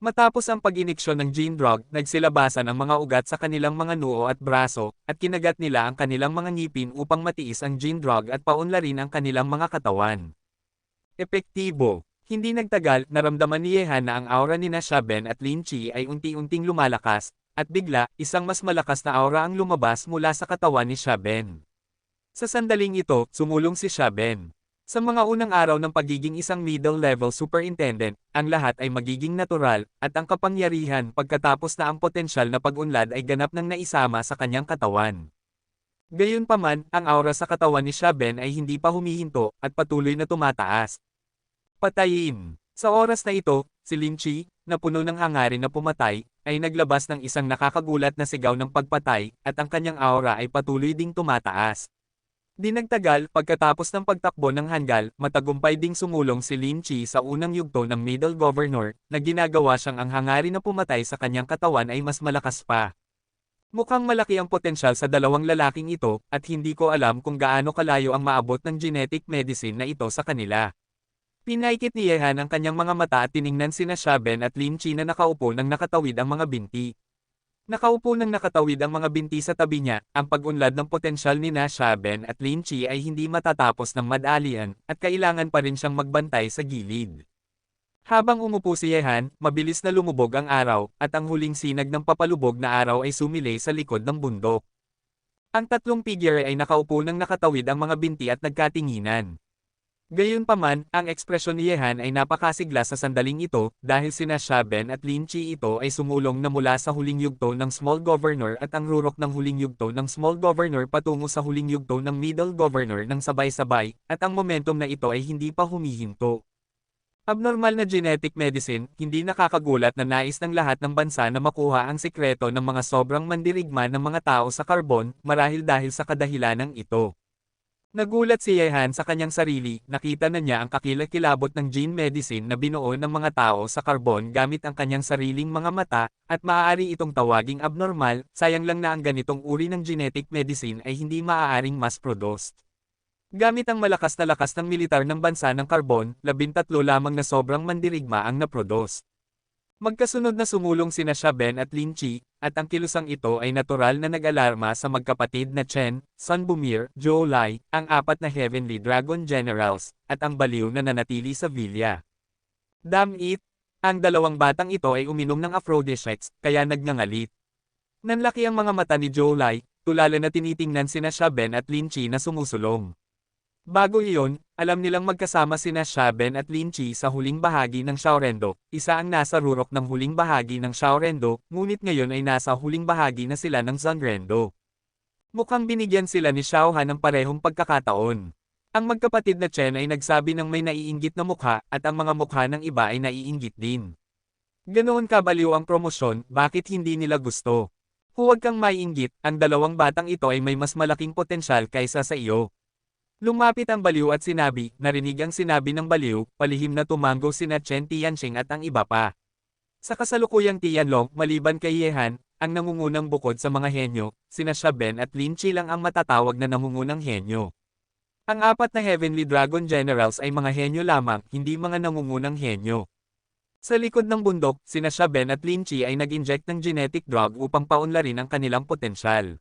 Matapos ang pag-iniksyon ng gene drug, nagsilabasan ang mga ugat sa kanilang mga noo at braso, at kinagat nila ang kanilang mga ngipin upang matiis ang gene drug at paunlarin ang kanilang mga katawan. Epektibo. Hindi nagtagal, naramdaman ni Yehan na ang aura ni Shaben at Lin Chi ay unti-unting lumalakas, at bigla, isang mas malakas na aura ang lumabas mula sa katawan ni Shaben. Sa sandaling ito, sumulong si Shaben. Sa mga unang araw ng pagiging isang middle-level superintendent, ang lahat ay magiging natural, at ang kapangyarihan pagkatapos na ang potensyal na pag-unlad ay ganap nang naisama sa kanyang katawan. Gayunpaman, ang aura sa katawan ni Shaben ay hindi pa humihinto, at patuloy na tumataas. Patayin. Sa oras na ito, si Lin Chi, na puno ng hangarin na pumatay, ay naglabas ng isang nakakagulat na sigaw ng pagpatay, at ang kanyang aura ay patuloy ding tumataas. Di nagtagal, pagkatapos ng pagtakbo ng hanggal, matagumpay ding sumulong si Lin Chi sa unang yugto ng Middle Governor, na ginagawa siyang ang hangarin na pumatay sa kanyang katawan ay mas malakas pa. Mukhang malaki ang potensyal sa dalawang lalaking ito, at hindi ko alam kung gaano kalayo ang maabot ng genetic medicine na ito sa kanila. Pinaikit ni Yehan ang kanyang mga mata at tiningnan sina Shaben at Lin Chi na nakaupo nang nakatawid ang mga binti. Nakaupo nang nakatawid ang mga binti sa tabi niya, ang pag-unlad ng potensyal ni Shaben at Lin Chi ay hindi matatapos ng madalian, at kailangan pa rin siyang magbantay sa gilid. Habang umupo si Yehan, mabilis na lumubog ang araw, at ang huling sinag ng papalubog na araw ay sumilay sa likod ng bundok. Ang tatlong figure ay nakaupo nang nakatawid ang mga binti at nagkatinginan. Gayunpaman, ang ekspresyon ni Yehan ay napakasigla sa sandaling ito, dahil sina Shaben at Lin Chi ito ay sumulong na mula sa huling yugto ng Small Governor at ang rurok ng huling yugto ng Small Governor patungo sa huling yugto ng Middle Governor ng sabay-sabay, at ang momentum na ito ay hindi pa humihinto. Abnormal na genetic medicine, hindi nakakagulat na nais ng lahat ng bansa na makuha ang sikreto ng mga sobrang mandirigma ng mga tao sa karbon, marahil dahil sa kadahilanang ito. Nagulat si Yehan sa kanyang sarili, nakita na niya ang kakilakilabot ng gene medicine na binuo ng mga tao sa karbon gamit ang kanyang sariling mga mata, at maaari itong tawaging abnormal, sayang lang na ang ganitong uri ng genetic medicine ay hindi maaaring mass-produced. Gamit ang malakas na lakas ng militar ng bansa ng karbon, 13 lamang na sobrang mandirigma ang na-produce. Magkasunod na sumulong sina Shaben at Lin Chi, at ang kilusang ito ay natural na nag-alarma sa magkapatid na Chen, Sun Bumir, Zhou Lai, ang apat na Heavenly Dragon Generals, at ang baliw na nanatili sa villa. Damn it! Ang dalawang batang ito ay uminom ng aphrodisiacs, kaya nagngangalit. Nanlaki ang mga mata ni Zhou Lai, tulala na tinitingnan sina Shaben at Lin Chi na sumusulong. Bago iyon, alam nilang magkasama sina Shaben at Lin Chi sa huling bahagi ng Xiaorendo, isa ang nasa rurok ng huling bahagi ng Xiaorendo, ngunit ngayon ay nasa huling bahagi na sila ng Zhongrendo. Mukhang binigyan sila ni Xiaohan ng parehong pagkakataon. Ang magkapatid na Chen ay nagsabi ng may naiinggit na mukha, at ang mga mukha ng iba ay naiinggit din. Ganoon kabaliw ang promosyon, bakit hindi nila gusto? Huwag kang maiinggit, ang dalawang batang ito ay may mas malaking potensyal kaysa sa iyo. Lumapit ang baliw at sinabi, narinig ang sinabi ng baliw, palihim na tumango sina Chen Tianxing at ang iba pa. Sa kasalukuyang Tianlong, maliban kay Yehan, ang nangungunang bukod sa mga henyo, sina Shaben at Lin Chi lang ang matatawag na nangungunang henyo. Ang apat na Heavenly Dragon Generals ay mga henyo lamang, hindi mga nangungunang henyo. Sa likod ng bundok, sina Shaben at Lin Chi ay nag-inject ng genetic drug upang paunlarin ang kanilang potensyal.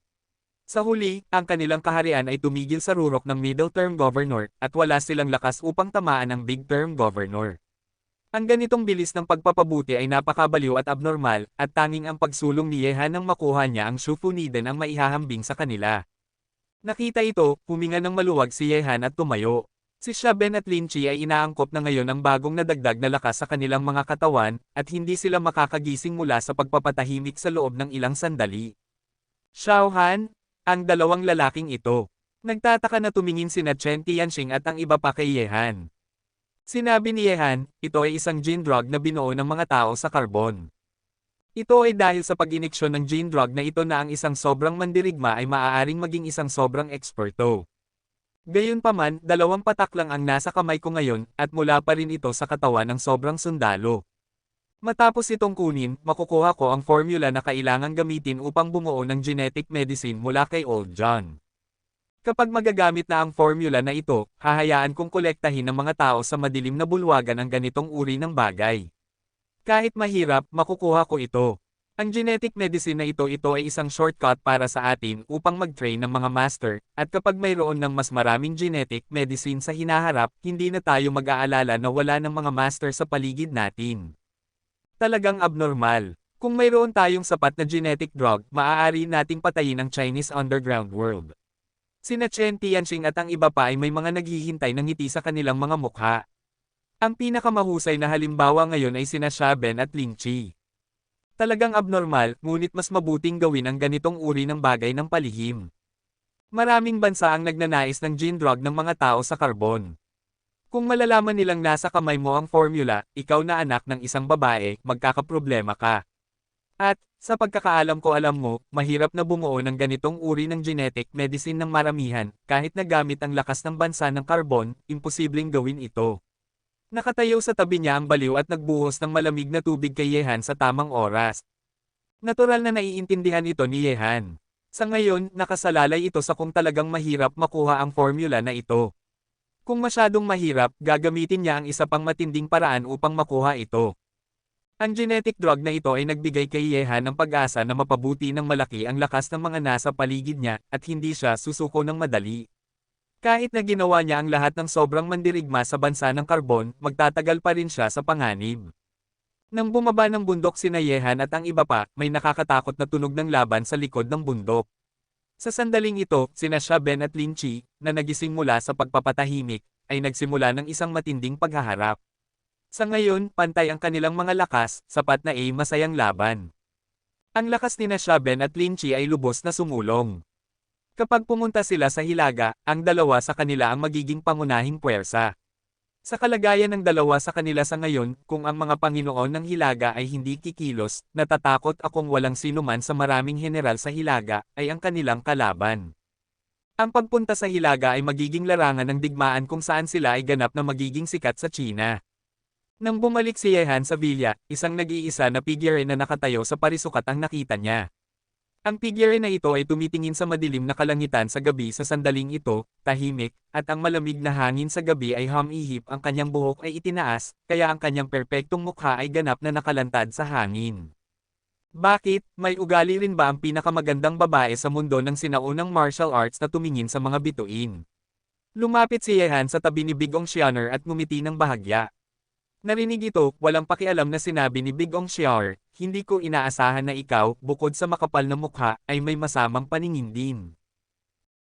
Sa huli, ang kanilang kaharian ay tumigil sa rurok ng middle-term governor, at wala silang lakas upang tamaan ang big-term governor. Ang ganitong bilis ng pagpapabuti ay napakabaliw at abnormal, at tanging ang pagsulong ni Yehan nang makuha niya ang Shufuniden ang maihahambing sa kanila. Nakita ito, huminga ng maluwag si Yehan at tumayo. Si Shaben at Lin Chi ay inaangkop na ngayon ang bagong nadagdag na lakas sa kanilang mga katawan, at hindi sila makakagising mula sa pagpapatahimik sa loob ng ilang sandali. Xiaohan? Ang dalawang lalaking ito. Nagtataka na tumingin sina Chen Tianxing at ang iba pa kay Yehan. Sinabi ni Yehan, ito ay isang gene drug na binuo ng mga tao sa karbon. Ito ay dahil sa pag-iniksyon ng gene drug na ito na ang isang sobrang mandirigma ay maaaring maging isang sobrang eksperto. Gayunpaman, 2 patak lang ang nasa kamay ko ngayon, at mula pa rin ito sa katawan ng sobrang sundalo. Matapos itong kunin, makukuha ko ang formula na kailangang gamitin upang bumuo ng genetic medicine mula kay Old John. Kapag magagamit na ang formula na ito, hahayaan kong kolektahin ng mga tao sa madilim na bulwagan ang ganitong uri ng bagay. Kahit mahirap, makukuha ko ito. Ang genetic medicine na ito ay isang shortcut para sa atin upang mag-train ng mga master, at kapag mayroon ng mas maraming genetic medicine sa hinaharap, hindi na tayo mag-aalala na wala ng mga master sa paligid natin. Talagang abnormal. Kung mayroon tayong sapat na genetic drug, maaari nating patayin ang Chinese underground world. Sina Chen Tianxing at ang iba pa ay may mga naghihintay ng ngiti sa kanilang mga mukha. Ang pinakamahusay na halimbawa ngayon ay sina Xia Ben at Ling Qi. Talagang abnormal, ngunit mas mabuting gawin ang ganitong uri ng bagay ng palihim. Maraming bansa ang nagnanais ng gene drug ng mga tao sa karbon. Kung malalaman nilang nasa kamay mo ang formula, ikaw na anak ng isang babae, magkakaproblema ka. At, sa pagkakaalam ko alam mo, mahirap na bumuo ng ganitong uri ng genetic medicine ng maramihan, kahit na gamit ang lakas ng bansa ng karbon, imposibleng gawin ito. Nakatayo sa tabi niya ang baliw at nagbuhos ng malamig na tubig kay Yehan sa tamang oras. Natural na naiintindihan ito ni Yehan. Sa ngayon, nakasalalay ito sa kung talagang mahirap makuha ang formula na ito. Kung masyadong mahirap, gagamitin niya ang isa pang matinding paraan upang makuha ito. Ang genetic drug na ito ay nagbigay kay Yehan ng pag-asa na mapabuti ng malaki ang lakas ng mga nasa paligid niya at hindi siya susuko ng madali. Kahit na ginawa niya ang lahat ng sobrang mandirigma sa bansa ng karbon, magtatagal pa rin siya sa panganib. Nang bumaba ng bundok sina Yehan at ang iba pa, may nakakatakot na tunog ng laban sa likod ng bundok. Sa sandaling ito, sina Xia Ben at Ling Qi, na nagising mula sa pagpapatahimik, ay nagsimula ng isang matinding paghaharap. Sa ngayon, pantay ang kanilang mga lakas, sapat na masayang laban. Ang lakas ni Xia Ben at Ling Qi ay lubos na sumulong. Kapag pumunta sila sa hilaga, ang dalawa sa kanila ang magiging pangunahing puwersa. Sa kalagayan ng dalawa sa kanila sa ngayon, kung ang mga Panginoon ng hilaga ay hindi kikilos, natatakot akong walang sinuman sa maraming general sa hilaga, ay ang kanilang kalaban. Ang pagpunta sa hilaga ay magiging larangan ng digmaan kung saan sila ay ganap na magiging sikat sa China. Nang bumalik si Yehan sa villa, isang nag-iisa na figure na nakatayo sa parisukat ang nakita niya. Ang figure na ito ay tumitingin sa madilim na kalangitan sa gabi sa sandaling ito, tahimik, at ang malamig na hangin sa gabi ay humihip, ang kanyang buhok ay itinaas, kaya ang kanyang perpektong mukha ay ganap na nakalantad sa hangin. Bakit, may ugali rin ba ang pinakamagandang babae sa mundo ng sinaunang martial arts na tumingin sa mga bituin? Lumapit si Yehan sa tabi ni Big Ong Xianer at ngumiti ng bahagya. Narinig ito, walang pakialam na sinabi ni Big Ong Xianer, hindi ko inaasahan na ikaw, bukod sa makapal na mukha, ay may masamang paningin din.